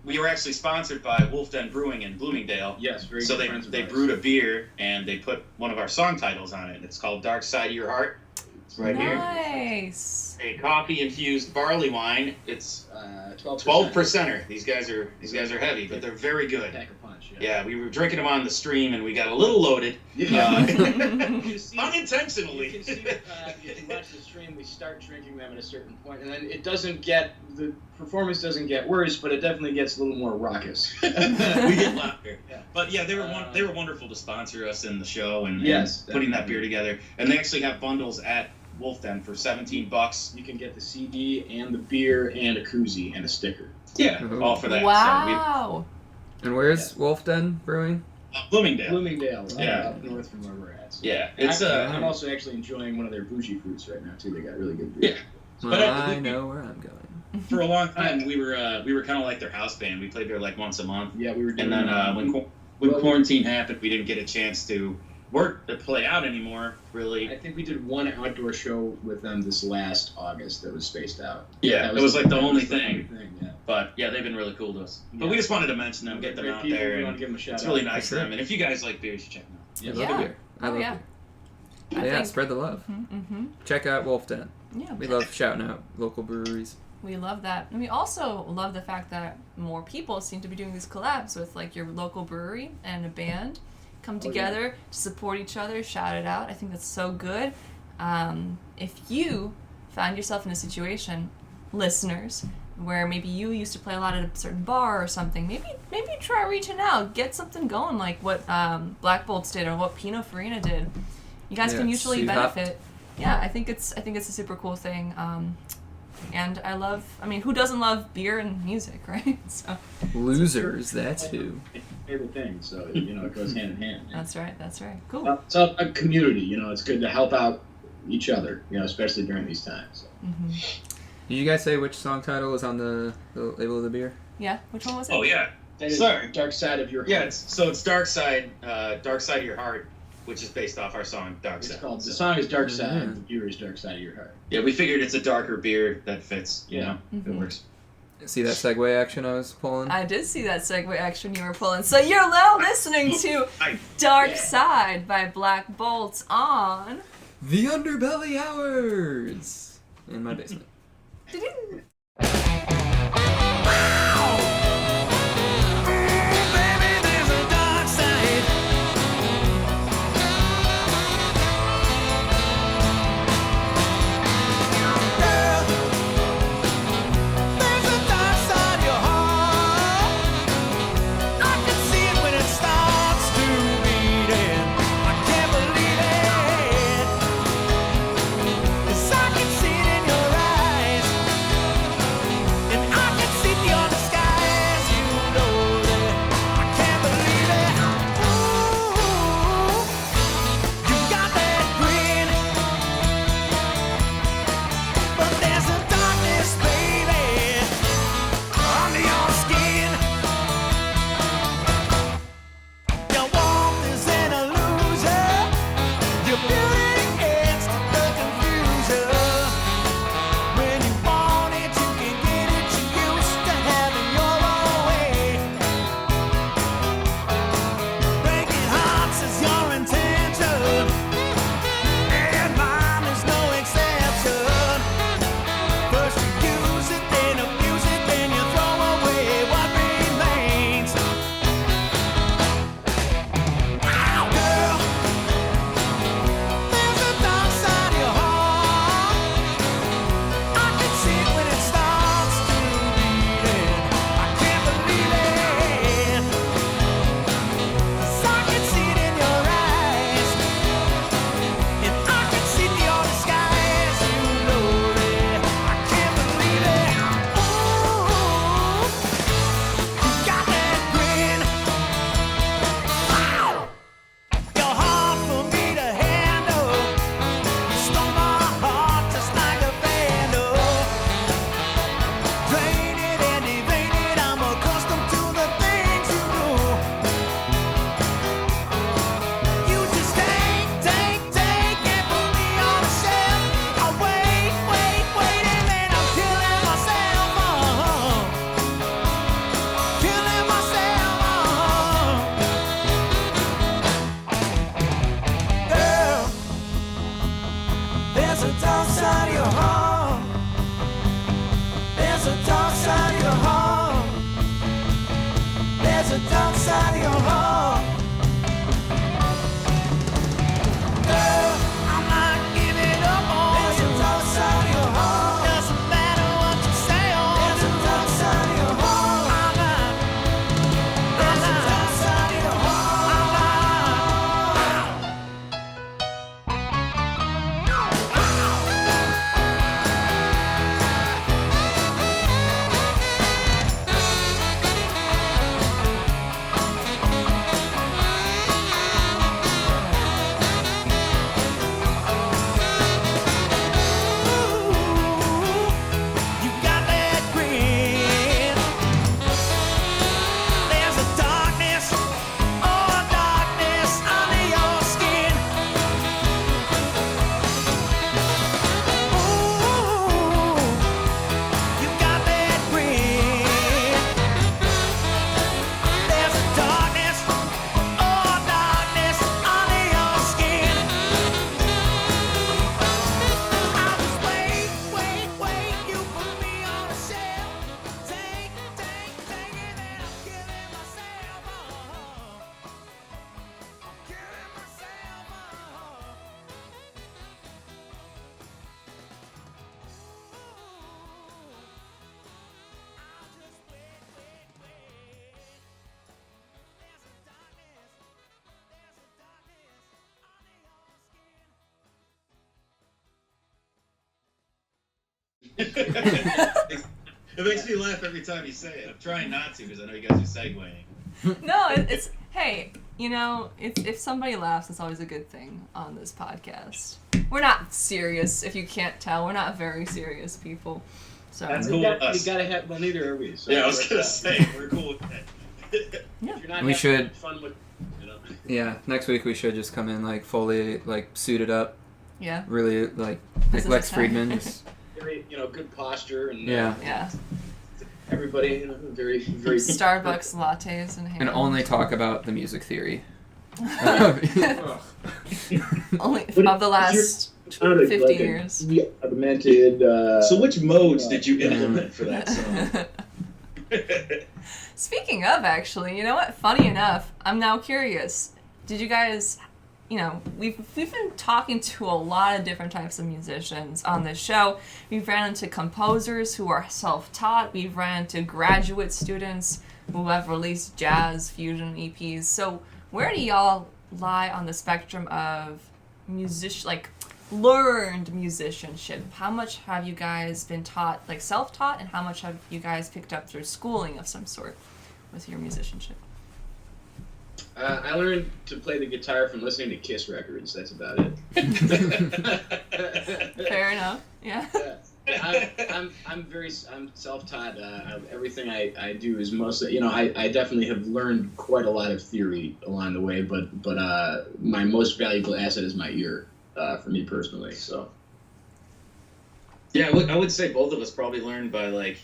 we were actually sponsored by Wolf Den Brewing in Bloomingdale. Yes, very So good friends they of ours. brewed a beer and they put one of our song titles on it. It's called Dark Side of Your Heart. It's right here. Nice. A coffee infused barley wine. It's 12%. 12%er. These guys are heavy, but they're very good. Pack a punch. Yeah, we were drinking them on the stream and we got a little loaded. Yeah. You see- Unintentionally. You can see if you watch the stream, we start drinking them at a certain point, and then it doesn't get, the performance doesn't get worse, but it definitely gets a little more raucous. We get louder. Yeah. But yeah, they were wonderful to sponsor us in the show and Yes, putting that definitely. beer together. And they actually have bundles at Wolf Den for $17. You can get the CD and the beer and a koozie and a sticker. Yeah, Ooh. all for that. Wow. And where's Yes. Wolf Den Brewing? So, Bloomingdale. Bloomingdale, Yeah. up north from where we're at. So. Yeah, it's I'm also actually enjoying one of their bougie fruits right now too. They got really good beer. Yeah. Well, But I know where I'm going. for a long time we were kind of like their house band. We played there like once a month. Yeah, we were doing. And then when quarantine happened, we didn't get a chance to play out anymore. Really. I think we did one outdoor show with them this last August that was spaced out. Yeah, That it was like the that only was thing. Yeah. But yeah, they've been really cool to us. But Yeah. we just wanted to mention them, get them Great out people, there, we want and to give them a shout it's out. really nice For of sure. them. And if you guys like beer, you should check them out. Yeah. I love Yeah. the beer. I love yeah. it. I But yeah, think- spread the love. Mm-hmm. Check out Wolf Den. Yeah. We love shouting out local breweries. We love that. And we also love the fact that more people seem to be doing these collabs with like your local brewery and a band come together to support each other, shout it out. I think that's so good. If you find yourself in a situation, listeners, where maybe you used to play a lot at a certain bar or something, maybe try reaching out, get something going like what Black Bolts did or what Pinot Farina did. You guys Yeah, can mutually Sleet up. benefit. Yeah, I think it's a super cool thing. And who doesn't love beer and music, right? So Losers, that's who. It's my favorite thing, so it goes hand in hand. that's right. Cool. Well, it's a community, it's good to help out each other, especially during these times. So. Mm-hmm. Did you guys say which song title is on the label of the beer? Yeah, which one was it? Oh yeah. That is Sorry. Dark Side of Your Heart. Yeah, it's Dark Side of Your Heart, which is based off our song Dark It's Side. called, the song is Dark Side, Mhm. the beer is Dark Side of Your Heart. Yeah, we figured it's a darker beer that fits. Yeah. It Mhm. works. See that segue action I was pulling? I did see that segue action you were pulling. So you're now listening to I- Dark Yeah. Side by Black Bolts on... The Underbelly Hours! In my basement. I can see it in your eyes, and I can see the side of your heart. Girl, I'm not giving up on you. There's a dark side of your heart. Doesn't matter what you say on you. There's a dark side of your heart. I'm not. There's a dark side of your heart. I'm You got that grin. There's a darkness, oh darkness under your skin. Ooh, you got that grin. There's a darkness, oh darkness under your skin. I'll just wait, you put me on a shelf. Take it, and I'm killing myself. I'm killing myself. I'll just wait. There's a darkness under your skin. It makes me laugh every time you say it. I'm trying not to because I know you guys are segueing. No, it's hey, you know, if somebody laughs, it's always a good thing on this podcast. We're not serious, if you can't tell. We're not very serious people. So That's You cool with us. gotta have. Well, neither are we. So Yeah, I was we're- gonna say we're cool with that. If you're not We having should- fun with, you know. Yeah, next week we should just come in like fully like suited up, yeah, really like This is Lex the time. Friedman. Just, Very, good posture and yeah, yeah. everybody, very, very. Starbucks lattes in hand. and only talk about the music theory. Only What- of the last Sounded 50 like years. a augmented. So which modes did you implement for that song? Speaking of, actually, you know what? Funny enough, I'm now curious. Did you guys, we've been talking to a lot of different types of musicians on this show. We've ran into composers who are self-taught. We've ran into graduate students who have released jazz fusion EPs. So where do y'all lie on the spectrum of learned musicianship? How much have you guys been taught, like self-taught, and how much have you guys picked up through schooling of some sort with your musicianship? I learned to play the guitar from listening to Kiss records. That's about it. Fair enough. Yeah. I'm self-taught. Everything I do is mostly, I definitely have learned quite a lot of theory along the way, but my most valuable asset is my ear, for me personally. So. Yeah, I would say both of us probably learned by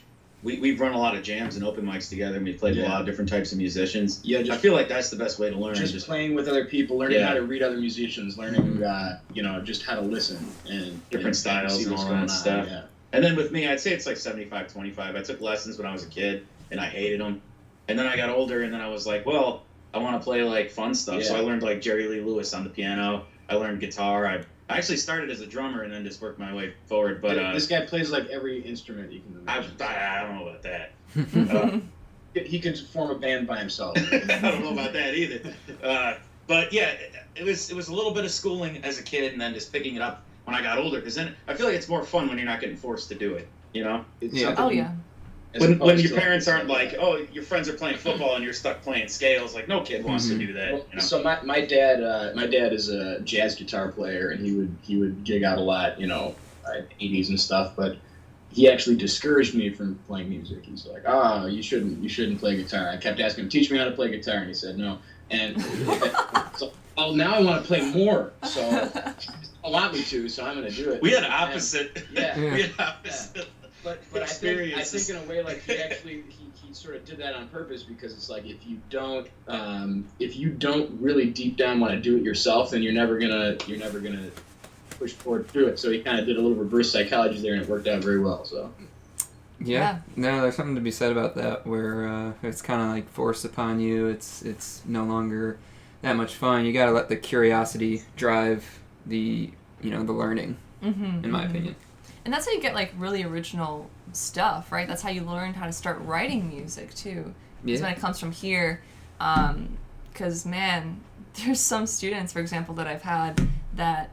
we've run a lot of jams and open mics together, and we've played with a lot of different types of musicians. Yeah, I feel like that's the best way to learn. Just playing with other people, learning how to read other musicians, learning, just how to listen and different styles see and what's all going that on, stuff. Yeah. And then with me, I'd say it's like 75-25. I took lessons when I was a kid, and I hated them. And then I got older, and then I was like, well, I want to play like fun stuff. So I learned like Jerry Lee Lewis on the piano. I learned guitar. I actually started as a drummer and then just worked my way forward. But this guy plays like every instrument you can imagine. I don't know about that. He can form a band by himself. I don't know about that either. But yeah, it was a little bit of schooling as a kid, and then just picking it up when I got older. Because then I feel like it's more fun when you're not getting forced to do it. It's Yeah. Oh, yeah. When your parents aren't like, oh, your friends are playing football and you're stuck playing scales. Like, no kid wants to do that. Well, so my dad is a jazz guitar player, and he would gig out a lot, 80s and stuff. But he actually discouraged me from playing music. He's like, "Oh, you shouldn't play guitar." I kept asking him, "Teach me how to play guitar," and he said no. And so, now I want to play more. So allowed me to, so I'm going to do it. We had opposite. Yeah. We had opposite. Yeah. But I think in a way, like, he sort of did that on purpose, because it's like, if you don't really deep down want to do it yourself, then you're never gonna push forward through it. So he kind of did a little reverse psychology there, and it worked out very well. So Yeah. No, there's something to be said about that where it's kind of like forced upon you. It's no longer that much fun. You got to let the curiosity drive the the learning. In my opinion. And that's how you get like really original stuff, right? That's how you learn how to start writing music too. Because when it comes from here, because man, there's some students, for example, that I've had that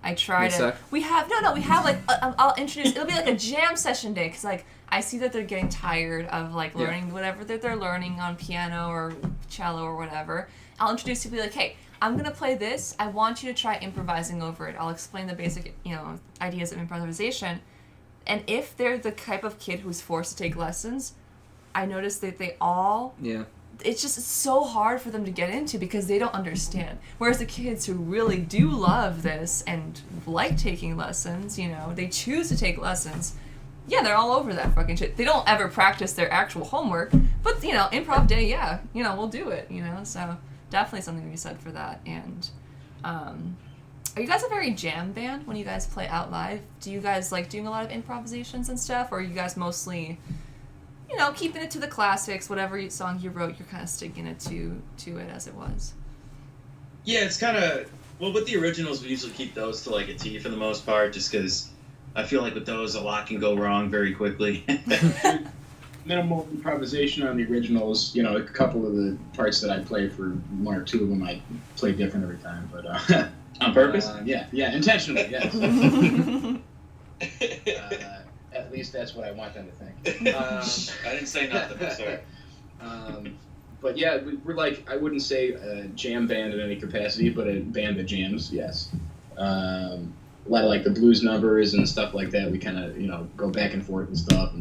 I try to. Suck. We have like I'll introduce. It'll be like a jam session day because like I see that they're getting tired of like learning whatever that they're learning on piano or cello or whatever. I'll introduce you, be like, hey, I'm gonna play this. I want you to try improvising over it. I'll explain the basic ideas of improvisation, and if they're the type of kid who's forced to take lessons, I notice that they all. Yeah. It's just so hard for them to get into because they don't understand. Whereas the kids who really do love this and like taking lessons, they choose to take lessons. Yeah, they're all over that fucking shit. They don't ever practice their actual homework, but improv day, we'll do it. So definitely something to be said for that. And are you guys a very jam band when you guys play out live? Do you guys like doing a lot of improvisations and stuff, or are you guys mostly keeping it to the classics, whatever song you wrote, you're kind of sticking it to it as it was? Yeah, it's kind of... Well, with the originals, we usually keep those to like a T for the most part, just because I feel like with those, a lot can go wrong very quickly. Minimal improvisation on the originals. A couple of the parts that I play for one or two of them, I play different every time. But on purpose? Yeah, intentionally, yes. At least that's what I want them to think. I didn't say nothing. I'm sorry. But yeah, we're like, I wouldn't say a jam band in any capacity, but a band that jams, yes. A lot of like the blues numbers and stuff like that. We kind of go back and forth and stuff.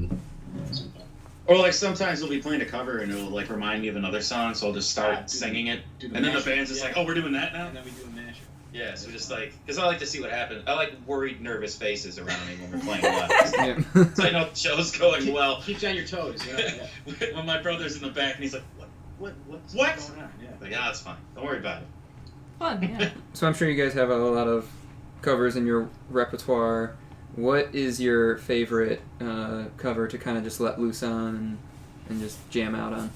Or like sometimes we'll be playing a cover and it'll like remind me of another song, so I'll just start singing it, and then the band's just like, oh, we're doing that now. And then we do a mashup. Yeah, so just like, because I like to see what happens. I like worried, nervous faces around me when we're playing live. So I know the show's going well. Keeps you on your toes. Yeah. When my brother's in the back and he's like, what's going on? Yeah. Like, it's fine. Don't worry about it. Fun, yeah. So I'm sure you guys have a lot of covers in your repertoire. What is your favorite cover to kind of just let loose on and just jam out on?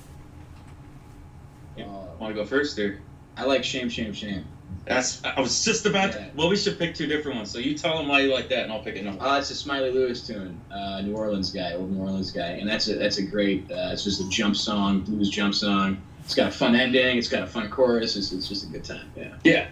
Want to go first, or? I like Shame, Shame, Shame. I was just about to... Well, we should pick two different ones. So you tell them why you like that, and I'll pick another one. It's a Smiley Lewis tune, old New Orleans guy, and that's a great... it's just a jump song, blues jump song. It's got a fun ending. It's got a fun chorus. It's just a good time. Yeah. Yeah.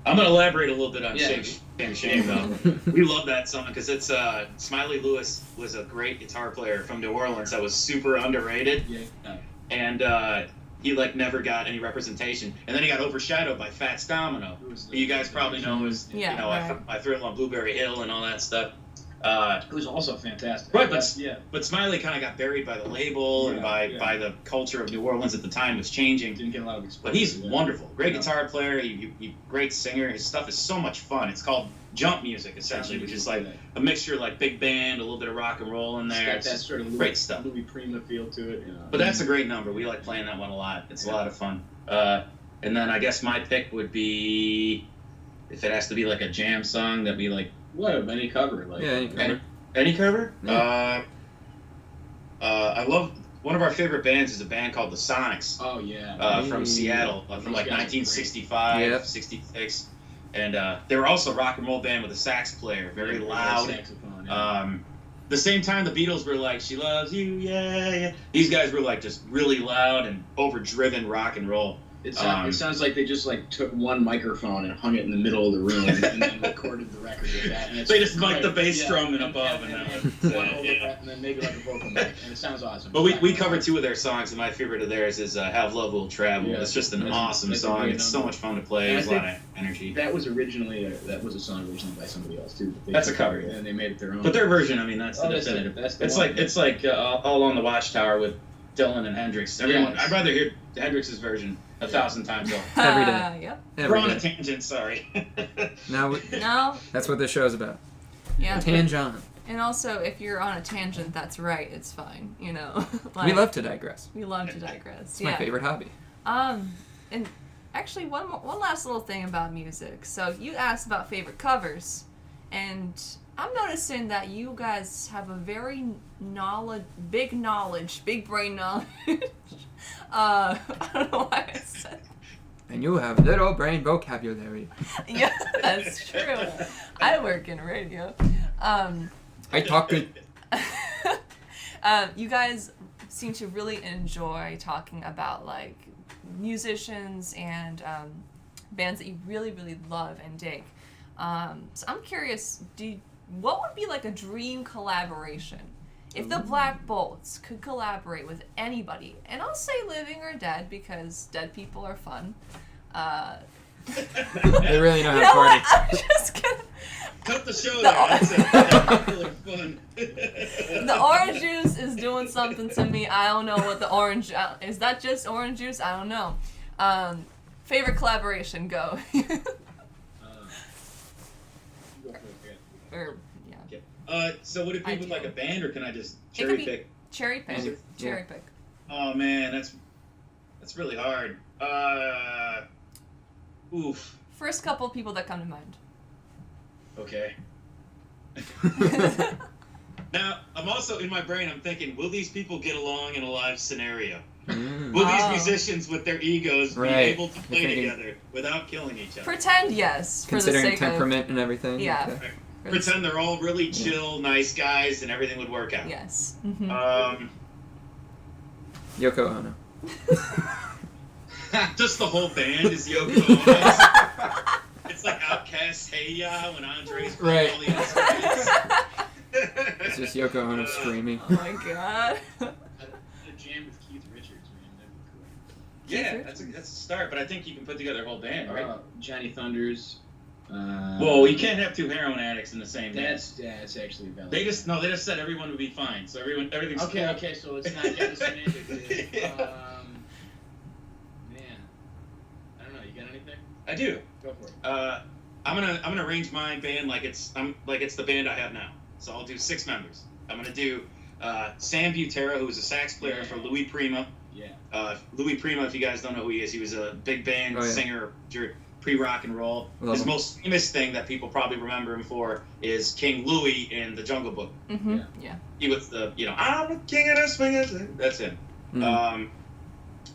I'm gonna elaborate a little bit on Shame, Shame, Shame, though. We love that song because it's Smiley Lewis was a great guitar player from New Orleans that was super underrated. Yeah. And he like never got any representation, and then he got overshadowed by Fats Domino, who you guys probably know as I Thrill on Blueberry Hill and all that stuff. It was also fantastic. Right, but Smiley kind of got buried by the label and by the culture of New Orleans at the time was changing. Didn't get a lot of exposure. But he's wonderful, great guitar player, he great singer. His stuff is so much fun. It's called jump music essentially, which is like a mixture like big band, a little bit of rock and roll in there. It's got that sort of great stuff. Louis Prima feel to it. But that's a great number. We like playing that one a lot. It's a lot of fun. And then I guess my pick would be, if it has to be like a jam song that we like. What? Any cover? Like, any cover. Any cover? Yeah. I love, one of our favorite bands is a band called the Sonics. Oh, yeah. From Seattle, from like 1965, 66. And they were also a rock and roll band with a sax player, very loud. Saxophone, the same time the Beatles were like, she loves you, yeah. These guys were like just really loud and overdriven rock and roll. It sounds like they just like took one microphone and hung it in the middle of the room and then recorded the record with that. And they just mic the bass drum and above and then maybe like a vocal mic, and it sounds awesome. But we cover two of their songs, and my favorite of theirs is "Have Love Will Travel." Yeah, it's just an awesome song. It's so much fun to play. There's a lot of energy. That was originally a song originally by somebody else too. That's a cover, and they made it their own. But their version, I mean, that's the definitive. It's like All on the Watchtower with Dylan and Hendrix. Everyone, I'd rather hear Hendrix's version 1,000 times over. Every day. Yep. We're on a tangent, sorry. No. That's what this show's about. Yeah. Tangent. And also, if you're on a tangent, that's right. It's fine. We love to digress. We love to digress. It's my favorite hobby. And actually, one last little thing about music. So you asked about favorite covers, and I'm noticing that you guys have a very big brain knowledge. I don't know why I said. And you have little brain vocabulary. Yeah, that's true. I work in radio. I talk good. You guys seem to really enjoy talking about like musicians and bands that you really, really love and dig. So I'm curious, what would be like a dream collaboration? If the Black Bolts could collaborate with anybody, and I'll say living or dead because dead people are fun. They really know how You to know party. what? I'm just gonna. Cut the show there. That's it. Really fun. The orange juice is doing something to me. I don't know what the orange is. That just orange juice? I don't know. Favorite collaboration? Go. Or yeah. So would it be with like a band, or can I just It could cherry be pick? cherry pick. Yeah. Cherry pick. Oh man, that's really hard. Oof. First couple people that come to mind. Okay. Now, I'm also in my brain. I'm thinking, will these people get along in a live scenario? Will these musicians, with their egos, be able to play together without killing each other? Pretend yes. Considering for the sake temperament and everything. Yeah. Okay. Pretend they're all really chill, nice guys, and everything would work out. Yes. Mm-hmm. Yoko Ono. Just the whole band is Yoko Ono. It's like Outkast, Hey Ya, when Andre's playing all the instruments. It's just Yoko Ono screaming. Oh my god. A jam with Keith Richards, man. That'd be cool. Yeah, that's a start, but I think you can put together a whole band, right? Johnny Thunders. Whoa, you can't have two heroin addicts in the same band. That's actually valid. They just said everyone would be fine, so everything's Okay, cool. okay, so it's not just semantic. Yeah. Man, I don't know. You got anything? I do. Go for it. I'm gonna arrange my band like it's the band I have now. So I'll do 6 members. I'm gonna do Sam Butera, who was a sax player for Louis Prima. Yeah. Louis Prima, if you guys don't know who he is, he was a big band singer, pre-rock and roll. Love His him. most famous thing that people probably remember him for is King Louis in The Jungle Book. Mm-hmm. Yeah. He was the, I'm the king of the swingers. That's him.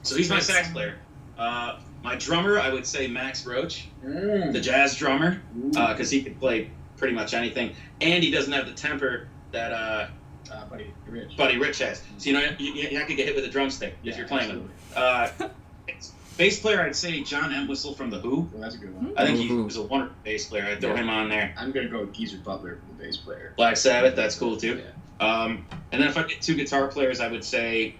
So he's my sax player. My drummer, I would say Max Roach, the jazz drummer, because he could play pretty much anything, and he doesn't have the temper that Buddy Rich has. So you have to get hit with a drumstick if you're playing with him. Bass player, I'd say John Entwistle from The Who. Well, that's a good one. I think he was a wonderful bass player. I'd throw him on there. I'm gonna go with Geezer Butler for the bass player. Black Sabbath, that's cool too. Yeah. And then if I get 2 guitar players, I would say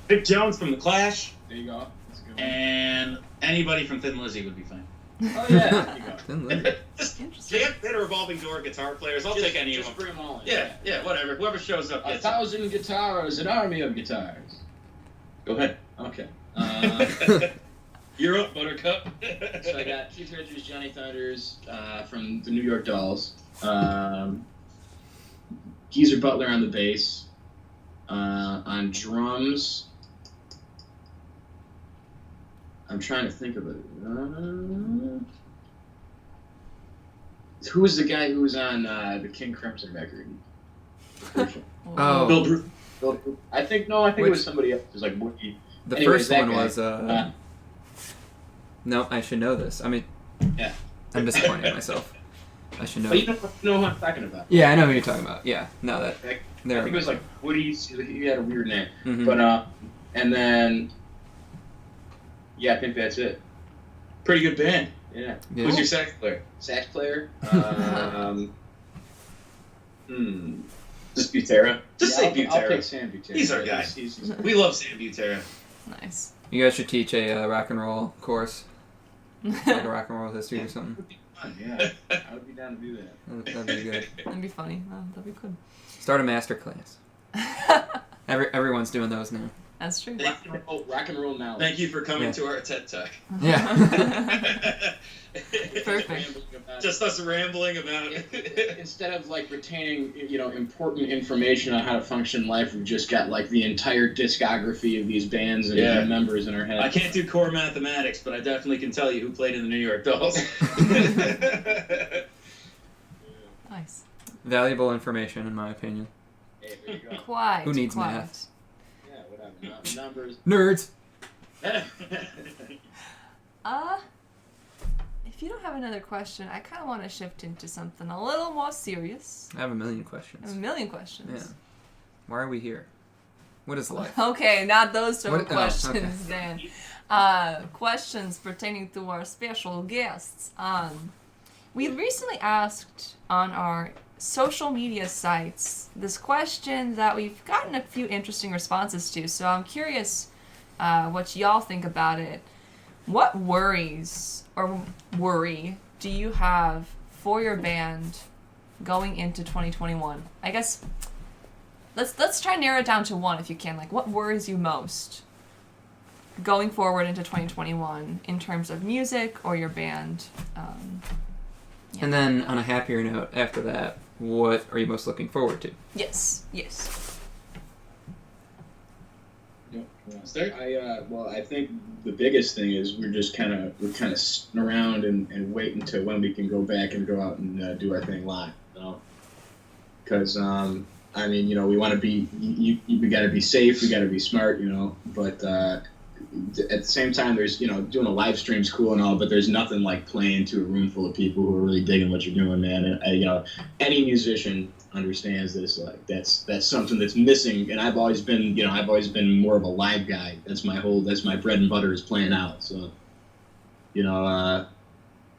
Vic Jones from The Clash. There you go. That's a good one. And anybody from Thin Lizzy would be fine. Oh yeah, there you go. Didn't live. Just get a revolving door guitar players. I'll take any of them. Just bring them all in. Yeah, whatever. Whoever shows up gets it. 1,000 guitars, an army of guitars. Go ahead. Okay. You're up, Buttercup. So I got Keith Richards, Johnny Thunders from the New York Dolls. Geezer Butler on the bass. On drums, I'm trying to think of it. Who was the guy who was on the King Crimson record? Oh. Bill Bruce. I think it was somebody else. It was like Wookie. The Anyways, first that one guy. was no, I should know this. I mean, Yeah. I'm disappointed in myself. I should know. But you know who I'm talking about. Yeah, I know who you're talking about. Yeah, no, that I there. think it was like Woody. He had a weird name. Mhm. But and then I think that's it. Pretty good band. Yeah. Yeah. Who's your sax player? Sax player. Just Butera. Just say Butera. I'll pick Sam Butera. He's our guy. He's We love Sam Butera. Nice. You guys should teach a rock and roll course, like a rock and roll history or something. yeah, I would be down to do that. That'd be good. That'd be funny. Oh, that'd be good. Start a master class. Everyone's doing those now. That's true. Rock and roll now. Thank you for coming to our TED Talk. Yeah. Perfect. Just us rambling about Instead of like retaining, important information on how to function in life, we've just got like the entire discography of these bands and members in our head. I can't do core mathematics, but I definitely can tell you who played in the New York Dolls. Nice. Valuable information, in my opinion. Hey, there you go. Quite. Who needs quite. math? Yeah, whatever. Numbers. Nerds. If you don't have another question, I kind of want to shift into something a little more serious. I have a million questions. A million questions. Yeah. Why are we here? What is life? Okay, not those sort of What- oh, questions, okay. Dan. Questions pertaining to our special guests. We recently asked on our social media sites this question that we've gotten a few interesting responses to, so I'm curious what y'all think about it. What worries or worry do you have for your band going into 2021? I guess let's try and narrow it down to one if you can. Like, what worries you most going forward into 2021 in terms of music or your band? And then, on a happier note, after that, what are you most looking forward to? Yes. I think the biggest thing is we're kind of sitting around and waiting until when we can go back and go out and do our thing live. Because we want to be. We got to be safe. We got to be smart. But at the same time, there's doing a live stream's cool and all, but there's nothing like playing to a room full of people who are really digging what you're doing, man. And any musician understands this. Like that's something that's missing. And I've always been more of a live guy. That's my bread and butter is playing out. So,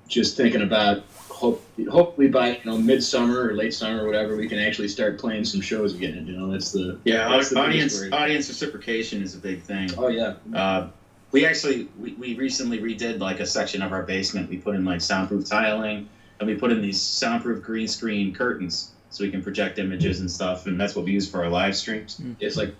just thinking about hopefully by midsummer or late summer or whatever, we can actually start playing some shows again. That's the audience reciprocation is a big thing. Oh yeah. We recently redid like a section of our basement. We put in like soundproof tiling, and we put in these soundproof green screen curtains so we can project images and stuff, and that's what we use for our live streams. It's like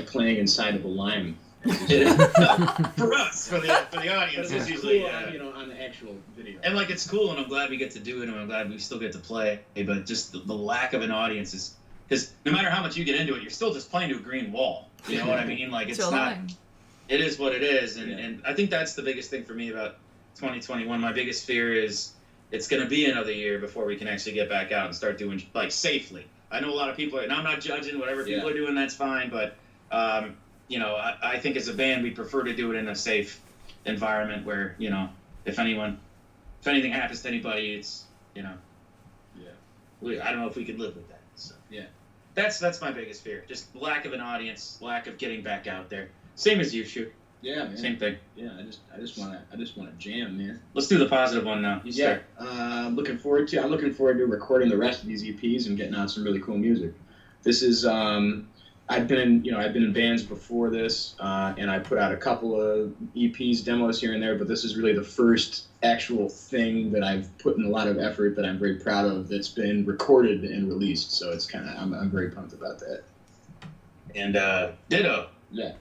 playing inside of a lime. For us, for the audience, it's usually on the actual video. And like it's cool, and I'm glad we get to do it, and I'm glad we still get to play. But just the lack of an audience is because no matter how much you get into it, you're still just playing to a green wall. You know what I mean? Like it's not. It is what it is, and I think that's the biggest thing for me about 2021. My biggest fear is it's going to be another year before we can actually get back out and start doing like safely. I know a lot of people, and I'm not judging whatever people are doing. That's fine, but. I think as a band, we prefer to do it in a safe environment where, if anything happens to anybody, it's, I don't know if we could live with that. So, that's my biggest fear. Just lack of an audience, lack of getting back out there. Same as you, Shu. Yeah, man. Same thing. Yeah, I just want to jam, man. Let's do the positive one now. You start. I'm looking forward to recording the rest of these EPs and getting out some really cool music. This is, I've been in bands before this, and I put out a couple of EPs, demos here and there, but this is really the first actual thing that I've put in a lot of effort that I'm very proud of that's been recorded and released. So it's I'm very pumped about that. And ditto. Yeah.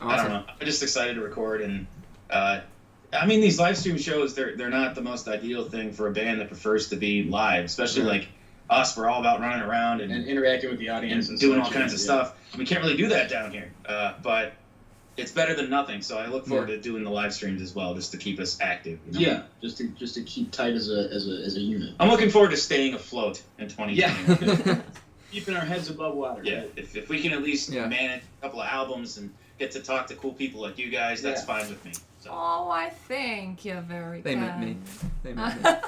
Awesome. I don't know. I'm just excited to record, and these live stream shows, they're not the most ideal thing for a band that prefers to be live, especially like us. We're all about running around and interacting with the audience and doing all kinds of stuff. We can't really do that down here, but it's better than nothing. So I look forward to doing the live streams as well, just to keep us active. Yeah, just to keep tight as a unit. I'm looking forward to staying afloat in 2020. Yeah. Keeping our heads above water. Yeah, if we can at least manage a couple of albums and get to talk to cool people like you guys, that's fine with me. So. Oh, I think you're very They met me. But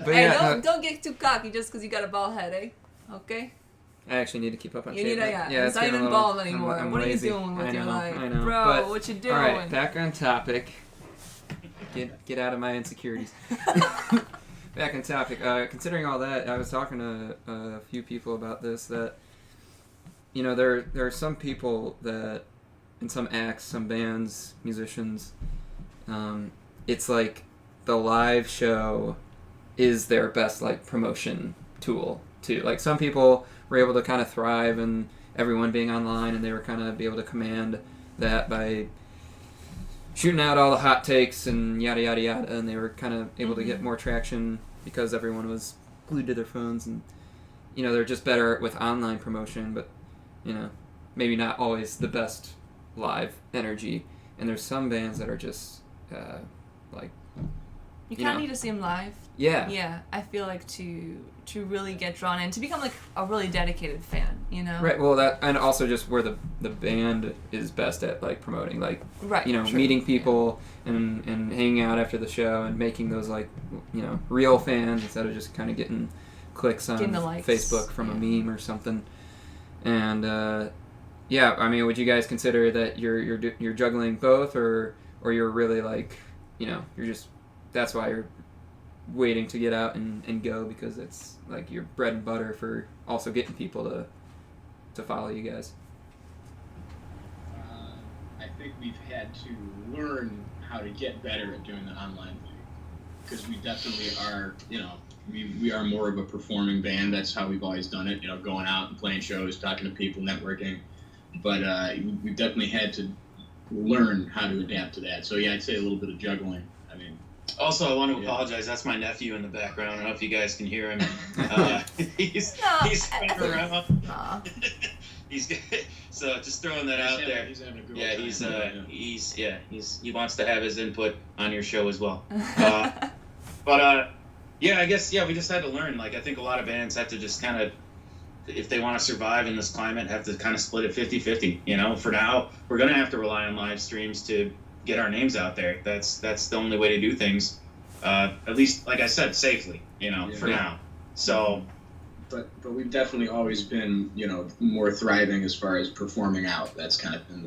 hey, don't get too cocky just because you got a bald head, eh? Okay? I actually need to keep up on You need shaving. it's not even bald anymore. I'm what lazy. are you doing with your life? I know. Bro, but, what you doing? Alright, back on topic. Get out of my insecurities. Back on topic. Considering all that, I was talking to a few people about this, that there are some people that in some acts, some bands, musicians, it's like the live show is their best like promotion tool too. Like some people were able to kind of thrive and everyone being online, and they were kind of be able to command that by shooting out all the hot takes and yada yada yada, and they were kind of able to get more traction because everyone was glued to their phones, and they're just better with online promotion, but maybe not always the best live energy. And there's some bands that are just like you kind of need to see them live. Yeah, I feel like to really get drawn in, to become like a really dedicated fan, right. Well, that, and also just where the band is best at like promoting, like right, true. Meeting people and hanging out after the show and making those like real fans instead of just kind of getting clicks on Facebook from a meme or something. And I mean, would you guys consider that you're juggling both, or you're really like you're just, that's why you're waiting to get out and go, because it's like your bread and butter for also getting people to follow you guys? I think we've had to learn how to get better at doing the online thing, because we definitely are, we are more of a performing band. That's how we've always done it, going out and playing shows, talking to people, networking. But we've definitely had to learn how to adapt to that. So yeah, I'd say a little bit of juggling. I mean, also, I want to apologize. That's my nephew in the background. I don't know if you guys can hear him. He's spinning around. So just throwing that out there. He's having a good time. He wants to have his input on your show as well. But I guess we just had to learn. Like, I think a lot of bands have to just kind of, if they want to survive in this climate, have to kind of split it 50-50. For now, we're gonna have to rely on live streams to get our names out there. That's the only way to do things. At least, like I said, safely. For now. So. But we've definitely always been, more thriving as far as performing out. That's kind of been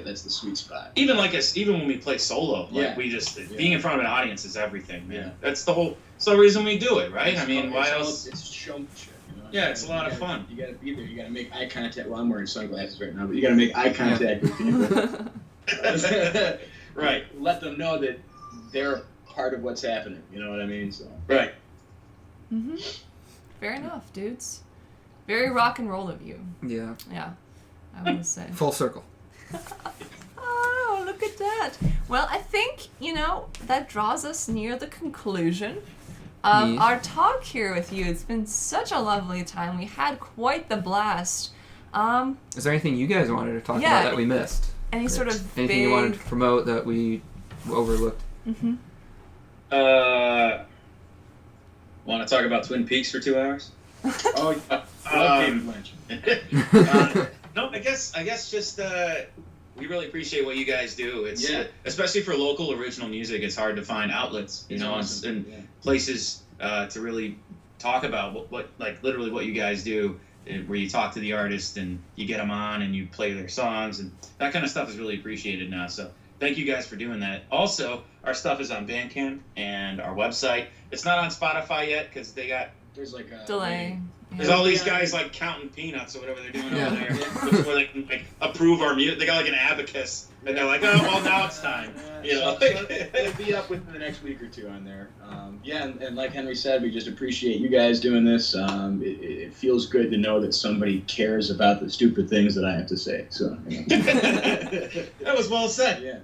that's the sweet spot. Even when we play solo, we just being in front of an audience is everything, man. Yeah. That's the reason we do it, right? Why else? It's showmanship. Yeah, it's a lot of fun. You gotta be there. You gotta make eye contact. Well, I'm wearing sunglasses right now, but you gotta make eye contact with people. Right. Let them know that they're part of what's happening. You know what I mean? So. Right. Mm-hmm. Fair enough, dudes. Very rock and roll of you. Yeah. Yeah, I would say. Full circle. Oh, look at that. Well, I think, that draws us near the conclusion of our talk here with you. It's been such a lovely time. We had quite the blast. Is there anything you guys wanted to talk about that we missed? Anything you wanted to promote that we overlooked? Mm-hmm. Want to talk about Twin Peaks for 2 hours? Oh, no, I guess just we really appreciate what you guys do. It's especially for local original music. It's hard to find outlets, and places to really talk about what literally what you guys do, where you talk to the artist and you get them on and you play their songs, and that kind of stuff is really appreciated now. So thank you guys for doing that. Also, our stuff is on Bandcamp and our website. It's not on Spotify yet because there's like a delay. There's all these guys like counting peanuts or whatever they're doing over there, before they can approve our music. They got like an abacus, and they're like, "Oh, well, now it's time." So it'll be up within the next week or two on there. And like Henry said, we just appreciate you guys doing this. It feels good to know that somebody cares about the stupid things that I have to say. So that was well said. Yeah.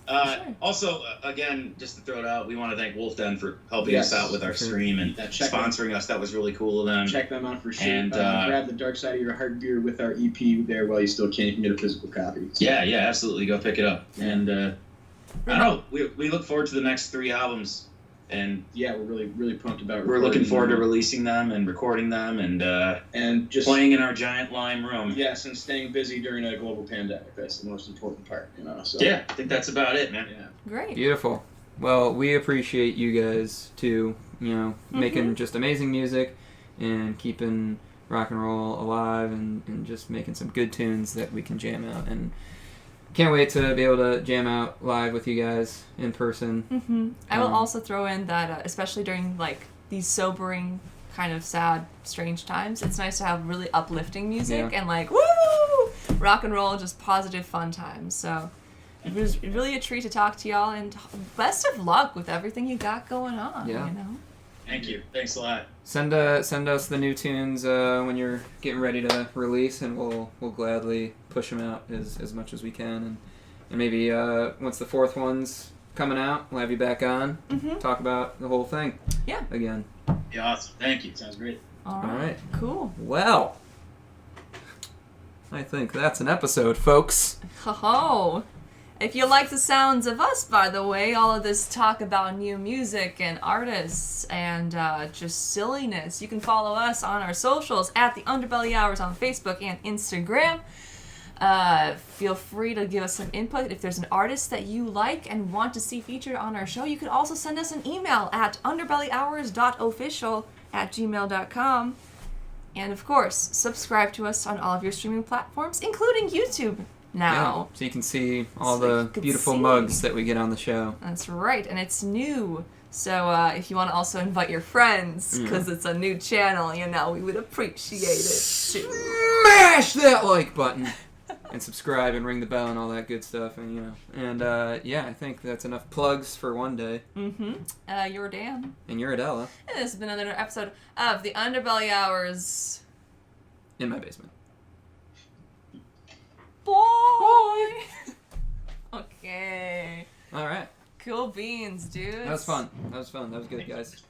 Sure. Also, again, just to throw it out, we want to thank Wolf Den for helping us out with our stream and sponsoring us. That was really cool of them. Check them out for sure. And grab the Dark Side of Your Heart beer with our EP there while you still can. You can get a physical copy. So. Yeah, absolutely. Go pick it up. And I don't know. We look forward to the next 3 albums. And yeah, we're really, really pumped about. We're looking forward to releasing them and recording them and just playing in our giant lime room. Yes, and staying busy during a global pandemic. That's the most important part, So yeah, I think that's about it, man. Yeah, great, beautiful. Well, we appreciate you guys too. Making just amazing music and keeping rock and roll alive and just making some good tunes that we can jam out, and can't wait to be able to jam out live with you guys in person. Mm-hmm. I will also throw in that, especially during these sobering, kind of sad, strange times, it's nice to have really uplifting music and woo, rock and roll, just positive, fun times. So it was really a treat to talk to y'all, and best of luck with everything you got going on. Yeah. Thank you. Thanks a lot. send us the new tunes when you're getting ready to release, and we'll gladly push them out as much as we can, and maybe once the fourth one's coming out, we'll have you back on, talk about the whole thing. Yeah. Again. Yeah, awesome. Thank you. Sounds great. All right. Cool. Well, I think that's an episode, folks. Ho-ho. If you like the sounds of us, by the way, all of this talk about new music and artists and just silliness, you can follow us on our socials at the Underbelly Hours on Facebook and Instagram. Feel free to give us some input. If there's an artist that you like and want to see featured on our show, you could also send us an email at underbellyhours.official@gmail.com. And of course, subscribe to us on all of your streaming platforms, including YouTube now. Yeah, so you can see all So you the could beautiful see. mugs that we get on the show. That's right, and it's new. So if you want to also invite your friends, because it's a new channel, we would appreciate it too. Smash that like button and subscribe and ring the bell and all that good stuff, and I think that's enough plugs for one day. You're Dan. And you're Adela. And this has been another episode of the Underbelly Hours. In my basement. Boy! Okay. All right. Cool beans, dude. That was fun. That was good, guys.